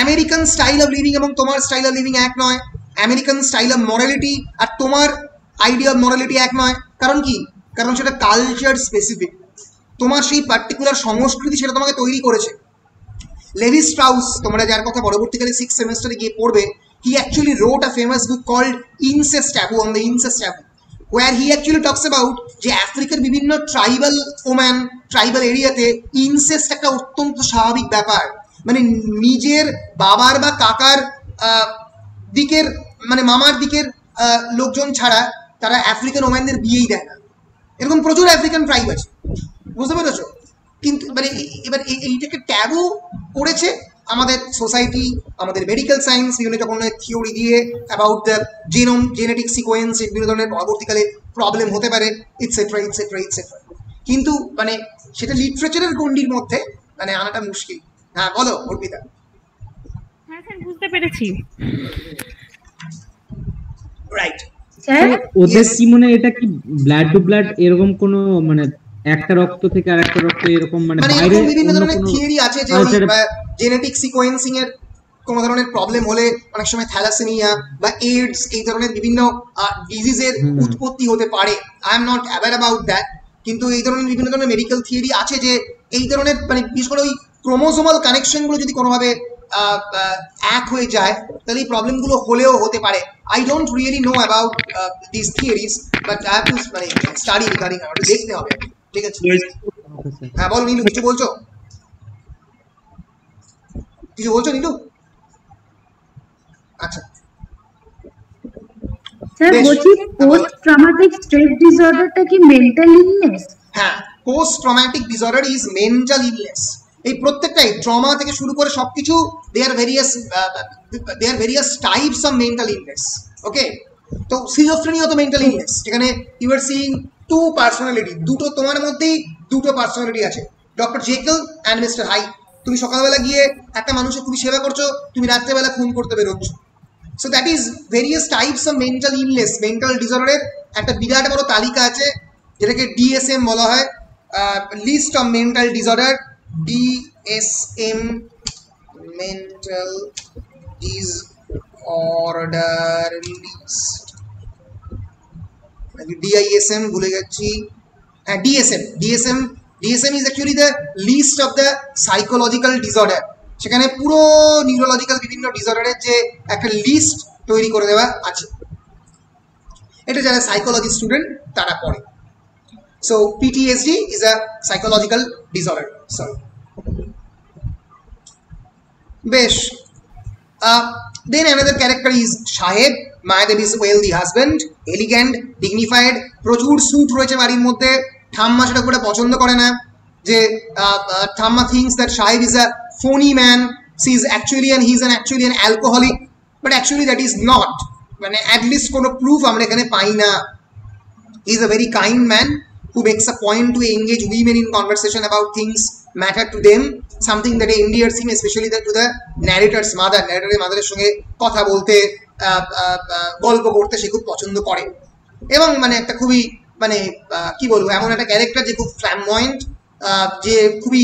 American style of living এবং তোমার style of living এক নয়। আমেরিকান স্টাইল অফ মোরালিটি আর তোমার আইডিয়া অফ মোরালিটি এক নয়। কারণ কি? কারণ সেটা কালচার স্পেসিফিক, তোমার সেই পার্টিকুলার সংস্কৃতি সেটা তোমাকে তৈরি করেছে। লেভি স্ট্রাউস, তোমরা যার কথা পরবর্তীকালে 6th সেমেস্টারে গিয়ে পড়বে, he actually wrote a famous book called Incest Taboo, on the Incest Taboo, where he actually talks about যে আফ্রিকার বিভিন্ন ট্রাইবাল ওম্যান, ট্রাইবাল এরিয়াতে ইনসেস্ট একটা অত্যন্ত স্বাভাবিক ব্যাপার। মানে নিজের বাবার বা কাকার দিকের মানে মামার দিকের লোকজন ছাড়া তারা আফ্রিকান ওম্যানদের বিয়েই দেয় না। এরকম প্রচুর আফ্রিকান ট্রাইব আছে, বুঝতে পেরেছো? কিন্তু মানে এবার এইটাকে ট্যাবু করেছে আমাদের সোসাইটি, আমাদের মেডিকেল সায়েন্স বিভিন্ন রকমের থিওরি দিয়ে অ্যাবাউট দ্য জেনেটিক সিকোয়েন্স, বিভিন্ন ধরনের পরবর্তীকালে প্রবলেম হতে পারে, ইটসেট্রা ইটসেট্রা ইটসেট্রা। কিন্তু মানে সেটা লিটারেচারের গণ্ডির মধ্যে মানে আনাটা মুশকিল। হ্যাঁ বলো অর্পিতা। হ্যাঁ স্যার বুঝতে পেরেছি। রাইট। স্যার ওদের Yes. কি মনে হয় এটা কি ব্লাড টু ব্লাড এরকম কোন মানে একটা রক্ত থেকে আরেকটা রক্ত এরকম মানে মানে বাইরে এরকম বিভিন্ন অন্য ধরনের কোনো থিওরি আছে যে জেনেটিক সিকোয়েন্সিং এর কোনো ধরনের প্রবলেম হলে অনেক সময় থ্যালাসেমিয়া বা এইডস এই ধরনের বিভিন্ন ডিজিজের উৎপত্তি হতে পারে। I am not aware about that, কিন্তু এই ধরনের বিভিন্ন ধরনের মেডিকেল থিওরি আছে যে এই ধরনের মানে বিশেষ করে ওই ক্রোমোজোমাল কানেকশনগুলো যদি কোনোভাবে এক হয়ে যায় তাহলে এই প্রবলেমগুলো হলেও হতে পারে। I don't really know about this theories, but I have to মানে স্টাডি রিগার্ডিং, আমাকে দেখতে হবে। ঠিক আছে, হ্যাঁ বলো নীলু, কিছু বলছো? কিছু বলছো নীলু? আচ্ছা স্যার বলছি পোস্ট ট্রমাটিক স্ট্রেস ডিসঅর্ডারটা কি মেন্টাল ইলনেস? হ্যাঁ, post traumatic disorder is mental illness. এই প্রত্যেকটাই ট্রমা থেকে শুরু করে সবকিছু they are various types of mental illness. Okay, তো সিজোফ্রেনিয়া তো মেন্টাল ইলনেস, যেখানে you are seeing two personality, দুটো তোমার মধ্যেই দুটো পার্সোনালিটি আছে, doctor Jekyll and mister Hyde. তুমি সকালবেলা গিয়ে একটা মানুষের খুবই সেবা করছো, তুমি রাত্রেবেলা খুন করতে বেরোচ্ছ। So that is various types of mental illness. Mental ডিসঅর্ডারের একটা বিরাট বড় তালিকা আছে যেটাকে ডিএসএম বলা হয়, list of mental disorder, DSM mental disorder list, DISM ভুলে যাচ্ছি, হ্যাঁ DSM is actually the list of the psychological disorder. সেখানে পুরো নিউরোলজিক্যাল বিভিন্ন ডিসঅর্ডারের যে একটা লিস্ট তৈরি করে দেওয়া আছে, এটা যারা সাইকোলজি স্টুডেন্ট তারা পড়ে। So PTSD is a psychological disorder. Sorry, বেশ। Then another character is Shaheb, Mayadevi's wealthy husband, elegant, dignified, প্রচুর স্যুট রয়েছে বাড়ির মধ্যে। ঠাম্মা সেটা করে পছন্দ করে না, যে ঠাম্মা thinks that Shaheb is a phony man, she is actually and he is actually an alcoholic, but actually that is not, মানে at least কোনো proof আমরা এখানে পাই না। He is a very kind man who makes a point to engage women in conversation about things matter to them, something that endears him especially to the narrator's mother. narrator's mother সঙ্গে কথা বলতে, গল্প করতে সে খুব পছন্দ করে, এবং মানে একটা খুবই মানে কি বলবো, এমন একটা ক্যারেক্টার যে খুব ফ্ল্যাময়েন্ট, যে খুবই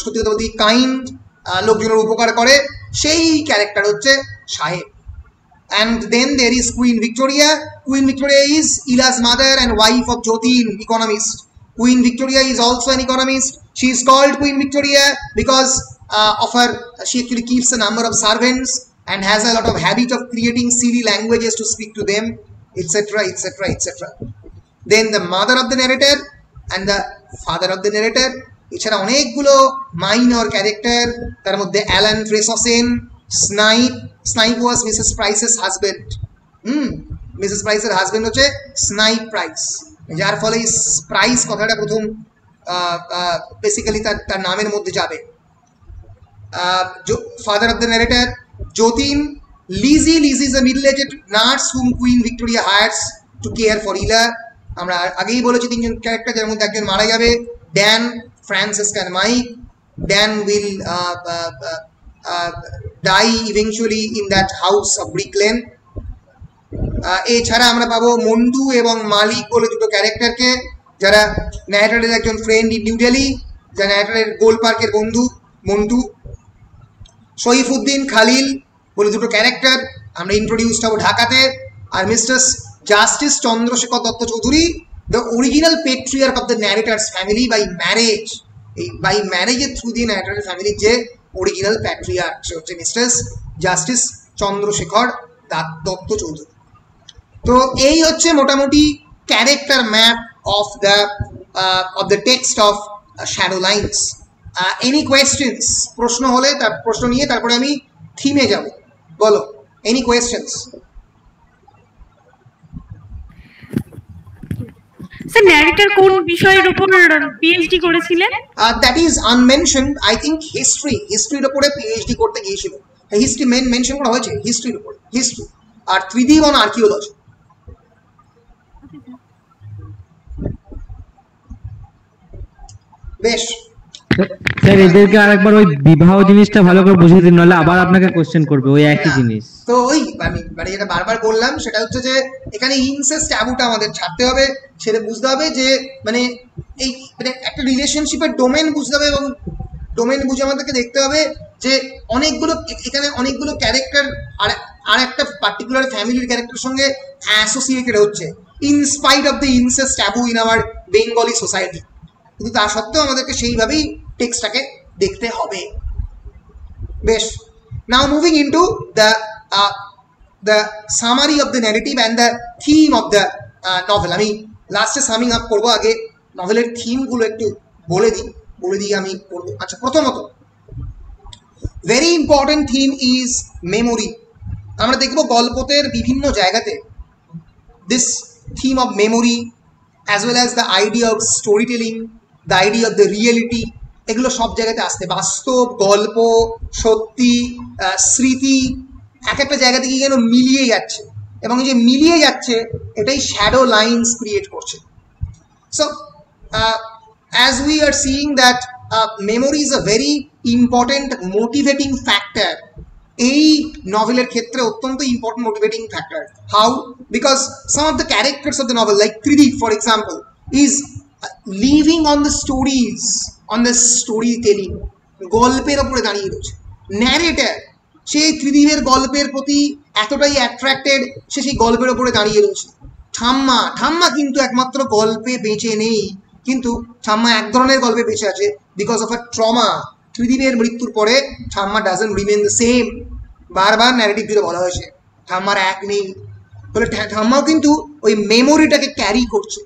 সত্যি কথা বলতে কাইন্ড, লোকজনের উপকার করে, সেই ক্যারেক্টার হচ্ছে সাহেব। And then there is Queen Victoria. Queen Victoria is Ila's mother and wife of Jotin, economist. Queen Victoria is also an economist. She is called Queen Victoria because of her, she actually keeps a number of servants and has a lot of habit of creating silly languages to speak to them, etc., etc., etc. Then the mother of the narrator and the father of the narrator. এছাড়া অনেকগুলো minor character, তার মধ্যে Alan ট্রেসসেন, snipe ওয়াজ Mrs প্রাইসের husband. Mrs প্রাইসের husband হচ্ছে snipe price, যার ফলে price কথাটা প্রথম বেসিক্যালি তার নামের মধ্যে যাবে। Father of the narrator Jatin, Lizzie is a middle aged nurse whom Queen Victoria hires to care for Ila. আমরা আগেই বলেছি তিনজন ক্যারেক্টার, যার মধ্যে একজন মারা যাবে, Dan, Francisca and Mike. Dan will die eventually in that house of Brick Lane. এছাড়া আমরা পাবো মন্টু এবং মালিক বলে দুটো ক্যারেক্টারকে, যারা ন্যারেটরের একজন ফ্রেন্ড ইন নিউ দিল্লি, যারা ন্যারেটরের গোল পার্কের বন্ধু মন্টু। সইফুদ্দিন, খালিল বলে দুটো ক্যারেক্টার, আমরা ইন্ট্রোডিউসড হবো ঢাকাতে। আর Mr justice Chandrashekhar Dutta Chowdhury, the original patriarch of the narrator's family by marriage. By ম্যারেজের থ্রু দিয়ে ন্যারেটরের ফ্যামিলির যে অরিজিনাল প্যাট্রিয়ার্ক সে হচ্ছে মিস্টার জাস্টিস চন্দ্রশেখর দত্ত চৌধুরী। তো এই হচ্ছে মোটামুটি character map of the text of shadow lines. Any questions? প্রশ্ন হলে তার প্রশ্ন নিয়ে তারপরে আমি থিমে যাব। বলো, এনি কোয়েশ্চেন্স? স্যার ন্যারেটর কোন বিষয়ের উপর পিএইচডি করেছিলেন? That is unmentioned. I think হিস্ট্রির উপরে পিএইচডি করতে গিয়েছিল। হিস্ট্রি মেনশন করা হয়েছে হিস্ট্রির উপরে, হিস্ট্রি আর ত্রিদিব অন আর্কিওলজি। বেশ, স্যার এদেরকে আরেকবার ওই বিবাহ জিনিসটা ভালো করে বুঝিয়ে দিন, নাহলে আবার আপনাকে কোশ্চেন করবে ওই একই জিনিস। তো ওই মানে যেটা বারবার বললাম সেটা হচ্ছে যে এখানে ইনসেস্ট ট্যাবুটা আমাদের ছাড়তে হবে, সেটা বুঝতে হবে যে মানে এই মানে একটা রিলেশনশিপের ডোমেন বুঝতে হবে, এবং ডোমেন বুঝে আমাদেরকে দেখতে হবে যে অনেকগুলো এখানে অনেকগুলো ক্যারেক্টার আর একটা পার্টিকুলার ফ্যামিলির ক্যারেক্টারের সঙ্গে অ্যাসোসিয়েটেড হচ্ছে in spite of the incest taboo in our Bengali society, কিন্তু তা সত্ত্বেও আমাদেরকে সেইভাবেই টেক্সটটাকে দেখতে হবে। বেশ, now moving into the summary of the narrative and the theme of the novel. আমি লাস্টে সামিং আপ করবো, আগে নভেলের থিমগুলো একটু বলে দিই আমি পড়বো। আচ্ছা, প্রথমত very important theme is memory. আমরা দেখবো গল্পতের বিভিন্ন জায়গাতে this theme of memory as well as the idea of story telling, the idea of the reality, এগুলো সব জায়গাতে আসতে, বাস্তব, গল্প, সত্যি, স্মৃতি এক একটা জায়গা থেকে যেন মিলিয়ে যাচ্ছে, এবং এই যে মিলিয়ে যাচ্ছে এটাই শ্যাডো লাইনস ক্রিয়েট করছে। So as we are seeing that memory is a very important motivating factor, এই নভেলের ক্ষেত্রে অত্যন্ত important motivating factor. How? Because some of the characters of the novel like Tridip for example is living on the stories, on the story telling, গল্পের ওপরে দাঁড়িয়ে রয়েছে। Narrator সেই ত্রিদীপের গল্পের প্রতি এতটাই অ্যাট্রাক্টেড, সে সেই গল্পের ওপরে দাঁড়িয়ে রয়েছে। ঠাম্মা কিন্তু একমাত্র গল্পে বেঁচে নেই, কিন্তু ঠাম্মা এক ধরনের গল্পে বেঁচে আছে বিকজ অফ আ ট্রমা। ত্রিদীপের মৃত্যুর পরে ঠাম্মা ডাজন্ট রিমেন দ্য সেম, বারবার ন্যারেটিভ জুড়ে বলা হয়েছে ঠাম্মার এক নেই, ফলে ঠাম্মাও কিন্তু ওই মেমোরিটাকে ক্যারি করছে।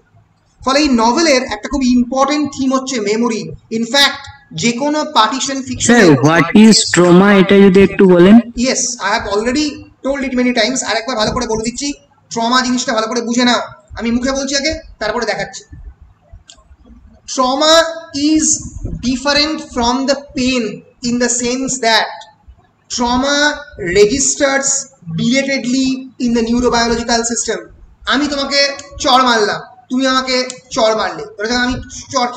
ফলে এই নভেলের একটা খুব ইম্পর্টেন্ট থিম হচ্ছে মেমোরি। ইনফ্যাক্ট যে কোনো partition fiction, what is trauma এটা যদি একটু বলেন। Yes, I have already told it many times, আর একবার ভালো করে বলে দিচ্ছি। ট্রমা জিনিসটা ভালো করে বুঝে নাও, আমি মুখে বলছি আগে, তারপরে দেখাচ্ছি। Trauma is different from the pain in the sense that trauma registers belatedly in the neurobiological system. আমি তোমাকে চড় মারলাম, তুমি আমাকে চড় মারলে, আমি চড়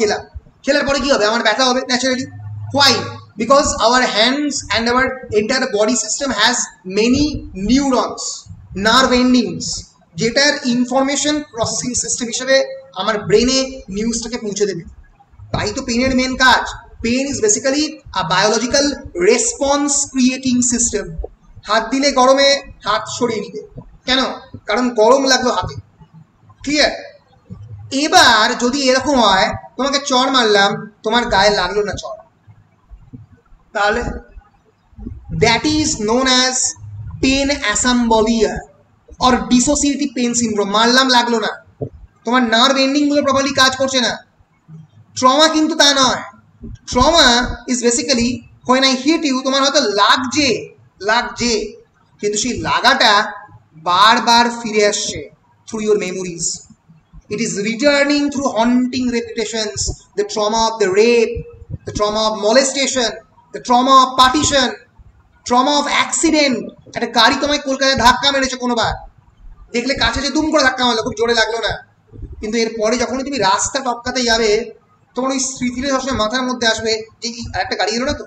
খেলার পরে কি হবে? আমার ব্যথা হবে naturally. Why? Because our hands and our entire body system has many neurons, nerve endings, যেটার ইনফরমেশন প্রসেসিং সিস্টেম হিসেবে আমার ব্রেনে নিউজটাকে পৌঁছে দেবে। তাই তো পেনের মেন কাজ। Pain is basically a biological response creating system. হাত দিলে গরমে হাত সরিয়ে নিতে, কেন? কারণ গরম লাগলো হাতে। ক্লিয়ার? এবার যদি এরকম হয়, তোমাকে চড় মারলাম, তোমার গায়ে লাগলো না চড়, তাহলে that is known as pain asymbolia or dissociative pain syndrome. মারলাম, লাগলো না, তোমার নার্ভ এন্ডিংগুলো প্রপারলি কাজ করছে না। ট্রমা কিন্তু তা নয়। Trauma is basically when I hit you, তোমার হয়তো লাগছে, কিন্তু সেই লাগাটা বারবার ফিরে আসছে through your memories. It is returning through haunting repetitions, the trauma of the rape, the trauma of molestation, the trauma of partition, trauma of accident. একটা গাড়ি তোমায় কলকাতায় ধাক্কা মেরেছে কোনোবার, দেখলে কাছে যে দুম করে ধাক্কা মারলো, খুব জোরে লাগলো না, কিন্তু এরপরে যখনই তুমি রাস্তা টপকাতে যাবে তখন ওই স্মৃতিটা সবসময় মাথার মধ্যে আসবে যে আর একটা গাড়ি এলো না তো।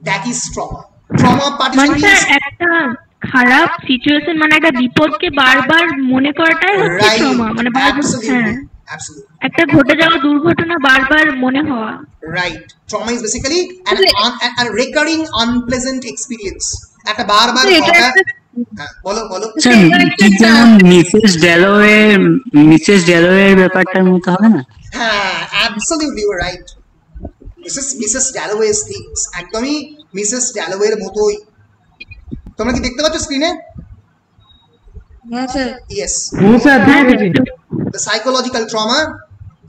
That is trauma. Trauma of partition is একটা খারাপ সিচুয়েশন, মানে একটা বিপদকে বারবার মনে করাটাই হচ্ছে ট্রমা। মানে একটা ঘটে যাওয়া দুর্ঘটনা বারবার মনে হওয়া। Right. Trauma is basically a recurring unpleasant experience, একটা বারবার ঘটা। বলো যেমন মিসেস ড্যালোওয়ের ব্যাপারটার মতো হবে না? হ্যাঁ, absolutely you are right. Mrs Dalloway's things একদমই মিসেস ড্যালোওয়ের মতোই। তোমরা কি দেখতে পাচ্ছ স্ক্রিনে? Yes. The psychological trauma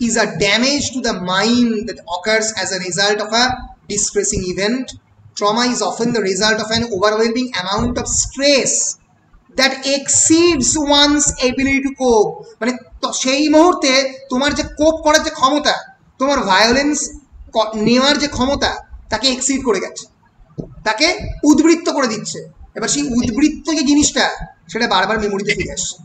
is a damage to the mind that occurs as a result of a distressing event. Trauma is often the result of an overwhelming amount of stress that exceeds one's ability to cope. মানে সেই মুহূর্তে তোমার যে কোপ করার যে ক্ষমতা, তোমার ভায়োলেন্স নেওয়ার যে ক্ষমতা, তাকে এক্সিড করে গেছে, তাকে উদ্বৃত্ত করে দিচ্ছে। এবার সেই উদ্বৃত্ত যে জিনিসটা, সেটা বারবার মেমোরিতে ফিরে আসছে।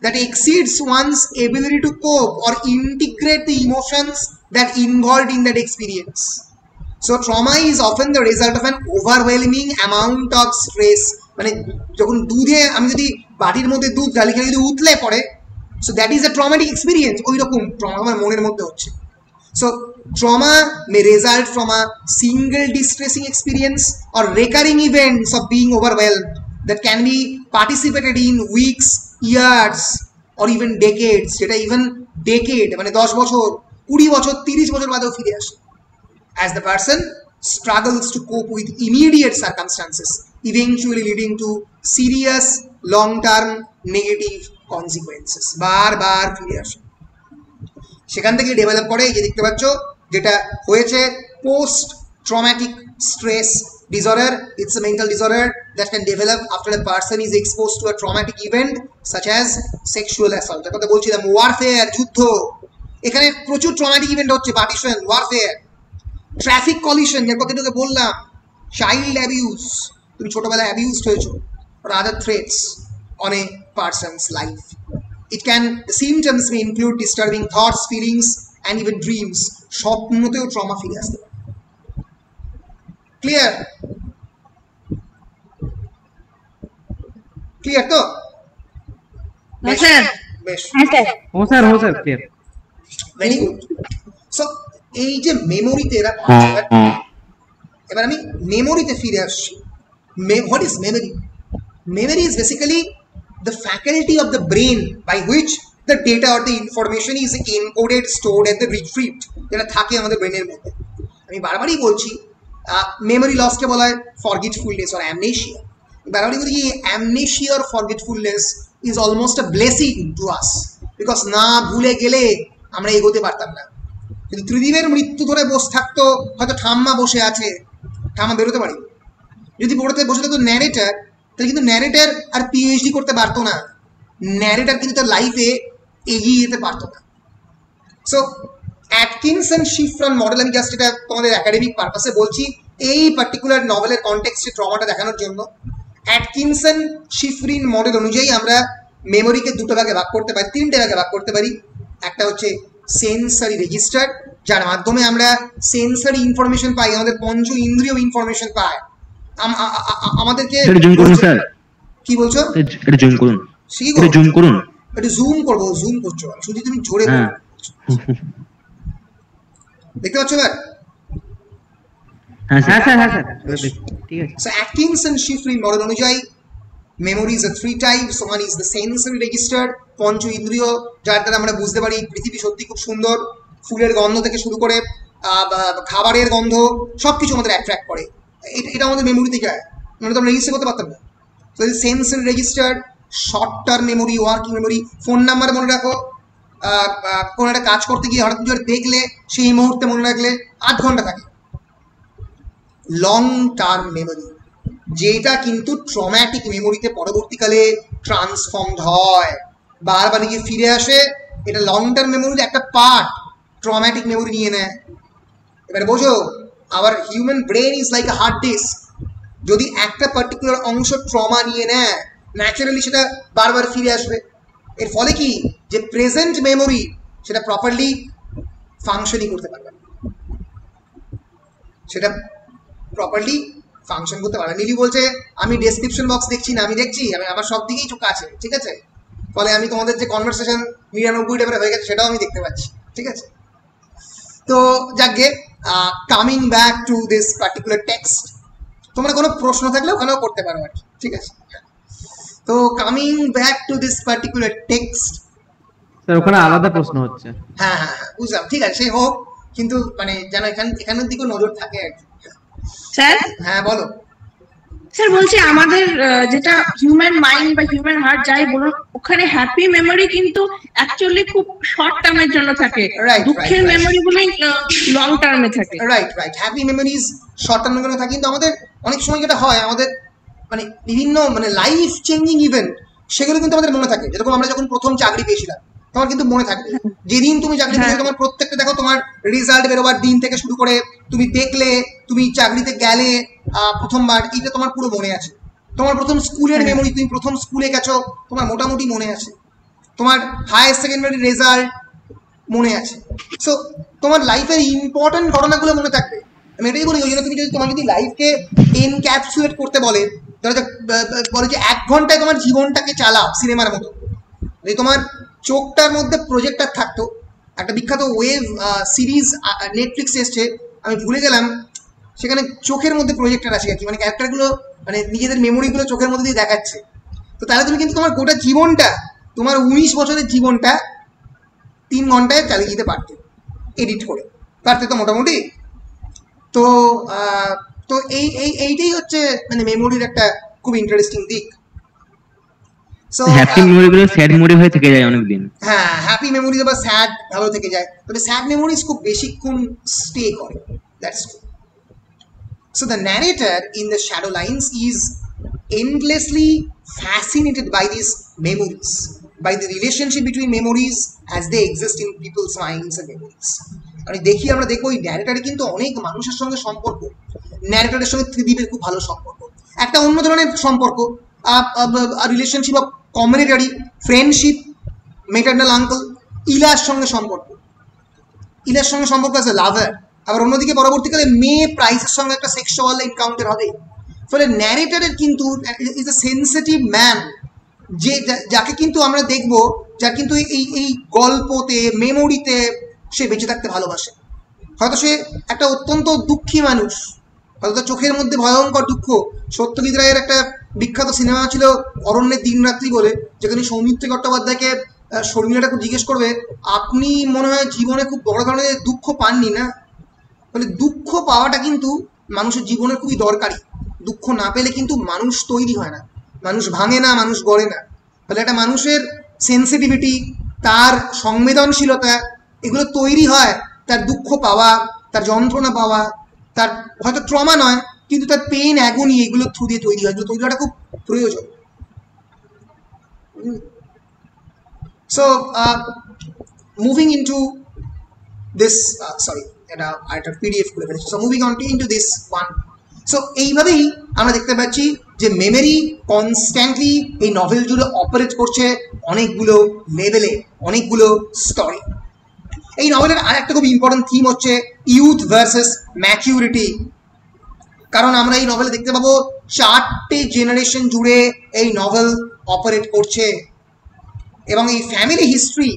That exceeds one's ability to cope or integrate the emotions that involved in that experience. So trauma is often the result of an overwhelming amount of stress. মানে যখন দুধে আমি যদি বাটির মধ্যে দুধ ঢালি খেলে যদি উতলে পড়ে, so that is a traumatic experience. ওই রকম ট্রমা আমার মনের মধ্যে হচ্ছে। So trauma may result from a single distressing experience or recurring events of being overwhelmed that can be participated in weeks, years or even decades. যেটা even decade মানে 10 বছর, 20 বছর, 30 বছর বাদেও ফিরে আসে। As the person struggles to cope with immediate circumstances, eventually leading to serious long-term negative consequences. বারবার ফিরে আসে, সেখান থেকে ডেভেলপ করে এই যে দেখতে পাচ্ছ যেটা হয়েছে post traumatic stress disorder. It's a mental disorder that can develop after a person is exposed to a traumatic event such as sexual assault. কথা বলছিলাম ওয়ারফেয়ার, যুদ্ধ, এখানে প্রচুর ট্রমাটিক ইভেন্ট হচ্ছে, পার্টিশন, ওয়ারফেয়ার, ট্রাফিক কলিশন যার কথাটাকে বললাম, child abuse, তুমি ছোটবেলায় অ্যাবিউজড হয়েছো, or other threats on a person's life. It can, the symptoms may include disturbing thoughts, feelings and even dreams. স্বপ্নতেও ট্রমা ফিরে আসতে পারে। ক্লিয়ার? ক্লিয়ার তো? স্যার বেশ, ও sir clear, very good. So এই যে মেমোরিতে এরা, এবার আমি মেমোরিতে ফিরে আসছি। What is memory? Memory is basically the faculty of the brain by which the data or the information is encoded, stored and retrieved, যেটা থাকে আমাদের ব্রেনের মধ্যে। আমি বারবারই বলছি মেমোরি লসকে বলা হয় ফরগেটফুলনেস অর অ্যামনেশিয়া। বারবারই বলি যে amnesia or forgetfulness is almost a blessing to us, because না ভুলে গেলে আমরা এগোতে পারতাম না। কিন্তু ত্রিদীপের মৃত্যু ধরে বসে থাকতো, হয়তো ঠাম্মা বসে আছে, ঠাম্মা বেরোতে পারি। যদি বসে থাকতো ন্যারেটার, তাহলে কিন্তু ন্যারেটার আর পিএইচডি করতে পারতো না, ন্যারেটার কিন্তু তার লাইফে এগিয়ে যেতে পারতো না। সো অ্যাটকিনসন শিফরিন মডেল, আমি জাস্ট এটা তোমাদের একাডেমিক পারপাসে বলছি, এই পার্টিকুলার নভেলের কনটেক্সটে ট্রমাটা দেখানোর জন্য। অ্যাটকিনসন শিফরিন মডেল অনুযায়ী আমরা মেমোরিকে দুটো ভাগে ভাগ করতে পারি, তিনটে ভাগে ভাগ করতে পারি। একটা হচ্ছে সেন্সারি রেজিস্টার, যার মাধ্যমে আমরা সেন্সারি ইনফরমেশন পাই, আমাদের পঞ্চ ইন্দ্রিয় ইনফরমেশন পাই। আমাদেরকে কি বলছো? এটা জুম করুন, এটা জুম করুন, এটা জুম করবো, জুম করছো শুধু তুমি জোরে দেখতে পাচ্ছ এবার? হ্যাঁ স্যার ঠিক আছে। So Atkinson Shiffrin model অনুযায়ী memory is a three types. One is the sensory register, পঞ্চ ইন্দ্রিয়, যার দ্বারা আমরা বুঝতে পারি পৃথিবী সত্যি খুব সুন্দর, ফুলের গন্ধ থেকে শুরু করে খাবারের গন্ধ সবকিছু আমাদের অ্যাট্রাক্ট করে, এটা আমাদের মেমোরিতে যায়, মানে তো আমরা রেজিস্টার করতে পারতাম না। তো sensory register, short term memory, working memory, phone number মনে রাখো, কোনো একটা কাজ করতে গিয়ে হঠাৎ কিছু দেখলে সেই মুহূর্তে মনে রাখলে 8 ঘন্টা থাকে। লং টার্ম মেমোরি, যেটা কিন্তু ট্রমাটিক মেমোরিতে পরবর্তীকালে ট্রান্সফর্মড হয়, বারবার গিয়ে ফিরে আসে, এটা লং টার্ম মেমোরির একটা পার্ট, ট্রমাটিক মেমোরি নিয়ে নেয়। এবার বোঝো, our human brain is like a hard disk, যদি একটা পার্টিকুলার অংশ ট্রমা নিয়ে নেয়, ন্যাচারালি সেটা বারবার ফিরে আসবে। এর ফলে কি, যে প্রেজেন্ট মেমোরি সেটা প্রপারলি ফাংশনই করতে পারবে না, সেটা প্রপারলি ফাংশন করতে পারে। নীলি বলছে আমি ডেসক্রিপশন বক্স দেখছি না, আমি দেখছি, আমি আমার সব দিকেই চোখ আছে, ঠিক আছে? ফলে আমি তোমাদের যে কনভারসেশন 99 হয়ে গেছে সেটাও আমি দেখতে পাচ্ছি, ঠিক আছে? তো যাকে coming back to this particular text, তোমরা কোনো প্রশ্ন থাকলে ওখানেও করতে পারো আর কি, ঠিক আছে? তো coming back to this particular text, sir ওখানে আলাদা প্রশ্ন হচ্ছে। হ্যাঁ বুঝলাম, ঠিক আছে, সে হোক, কিন্তু মানে যেন এখানের দিকেও নজর থাকে আর কি। স্যার হ্যাঁ বলো। স্যার বলছি আমাদের যেটা হিউম্যান মাইন্ড বা হিউম্যান হার্ট যাই বলুন, ওখানে হ্যাপি মেমোরি কিন্তু অ্যাকচুয়ালি খুব শর্ট টার্মের জন্য থাকে, দুঃখের মেমোরি গুলোই লং টার্মে থাকে। রাইট, হ্যাপি মেমোরিজ শর্ট টার্মের জন্য থাকে, কিন্তু আমাদের অনেক সময় যেটা হয়, আমাদের মানে বিভিন্ন মানে লাইফ চেঞ্জিং ইভেন্ট সেগুলো কিন্তু আমাদের মনে থাকে। যেরকম আমরা যখন প্রথম চাকরি পেয়েছিলাম, তোমার কিন্তু মনে থাকবে যেদিন তুমি চাকরি পেয়েছো, তোমার প্রত্যেকটা দেখো, তোমার রেজাল্ট বেরোবার দিন থেকে শুরু করে তুমি দেখলে তুমি চাকরিতে গেলে প্রথমবার, এটা তোমার পুরো মনে আছে। তোমার প্রথম স্কুলের মেমোরি, তুমি প্রথম স্কুলে গেছো, তোমার মোটামুটি মনে আছে। তোমার হায়ার সেকেন্ডারি রেজাল্ট মনে আছে। সো তোমার লাইফের ইম্পর্টেন্ট ঘটনাগুলো মনে থাকবে। আমি এটাই বলি, ওই জন্য তুমি যদি তোমার যদি লাইফকে এনক্যাপসুলেট করতে বলে, বলে যে 1 ঘন্টায় তোমার জীবনটাকে চালাও সিনেমার মতো, যদি তোমার চোখটার মধ্যে প্রজেক্টর থাকতো, একটা বিখ্যাত ওয়েভ সিরিজ নেটফ্লিক্সে এসছে, আমি ভুলে গেলাম, সেখানে চোখের মধ্যে প্রজেক্টর আছে আর কি, মানে ক্যারেক্টারগুলো মানে নিজেদের মেমোরিগুলো চোখের মধ্যে দিয়ে দেখাচ্ছে। তো তাহলে তুমি কিন্তু তোমার গোটা জীবনটা, তোমার 19 বছরের জীবনটা 3 ঘন্টায় চালিয়ে দিতে পারতে, এডিট করে পারতে তো মোটামুটি। তো তো এইটাই হচ্ছে মানে মেমোরির একটা খুব ইন্টারেস্টিং দিক। সো হ্যাপি মেমোরিগুলো স্যাড মেমোরি হয়ে থেকে যায় অনেক দিন। হ্যাঁ, হ্যাপি মেমোরি বা স্যাড ভালো থেকে যায়, তবে স্যাড মেমোরিজ খুব বেশিক্ষণ স্টে করে, that's true. So the narrator in the Shadow Lines is endlessly fascinated by these memories, by the relationship between memories as they exist in people's minds and memories. আমি দেখি, আমরা দেখো ওই ন্যারেটারে কিন্তু অনেক মানুষের সঙ্গে সম্পর্ক, ন্যারেটারের সঙ্গে ত্রিদীপের খুব ভালো সম্পর্ক, একটা অন্য ধরনের সম্পর্ক, relationship of communitary friendship, maternal uncle, ইলার সঙ্গে সম্পর্ক, ইলার সঙ্গে সম্পর্ক আছে লাভার, আবার অন্যদিকে পরবর্তীকালে মেয়ে প্রাইসের সঙ্গে একটা সেক্সুয়াল এনকাউন্টার হবে। ফলে ন্যারেটারের কিন্তু ইজ এ সেন্সিটিভ ম্যান, যে যাকে কিন্তু আমরা দেখবো, যার কিন্তু এই গল্পতে মেমোরিতে সে বেঁচে থাকতে ভালোবাসে। হয়তো সে একটা অত্যন্ত দুঃখী মানুষ, হয়তো চোখের মধ্যে ভয়ঙ্কর দুঃখ। সত্যজিৎ রায়ের একটা বিখ্যাত সিনেমা ছিল অরণ্যের দিনরাত্রি বলে, যেখানে সৌমিত্র চট্টোপাধ্যায়কে শর্মিলা ঠাকুর জিজ্ঞেস করবে, আপনি মনে হয় জীবনে খুব বড় ধরনের দুঃখ পাননি না? ফলে দুঃখ পাওয়াটা কিন্তু মানুষের জীবনে খুবই দরকারি। দুঃখ না পেলে কিন্তু মানুষ তৈরি হয় না, মানুষ ভাঙে না, মানুষ গড়ে না। ফলে একটা মানুষের সেন্সিটিভিটি, তার সংবেদনশীলতা, এগুলো তৈরি হয় তার দুঃখ পাওয়া, তার যন্ত্রণা পাওয়া, তার হয়তো ট্রমা নয় কিন্তু তার পেইন, অ্যাগনি, এগুলো থ্রু দিয়ে তৈরি হয়, এগুলো তৈরি হওয়াটা খুব প্রয়োজন। So moving into this, sorry এটা একটা পিডিএফ খুলে ফেলেছি। So moving on into this one. So এইভাবেই আমরা দেখতে পাচ্ছি যে মেমোরি কনস্ট্যান্টলি এই নভেল জুড়ে অপারেট করছে অনেকগুলো লেভেলে, অনেকগুলো স্তরে। এই নভেলের আর একটা খুব ইম্পর্টেন্ট থিম হচ্ছে ইউথ ভার্সেস ম্যাচিউরিটি। কারণ আমরা এই নভেলে দেখতে পাবো 4টে জেনারেশন জুড়ে এই নভেল অপারেট করছে, এবং এই family history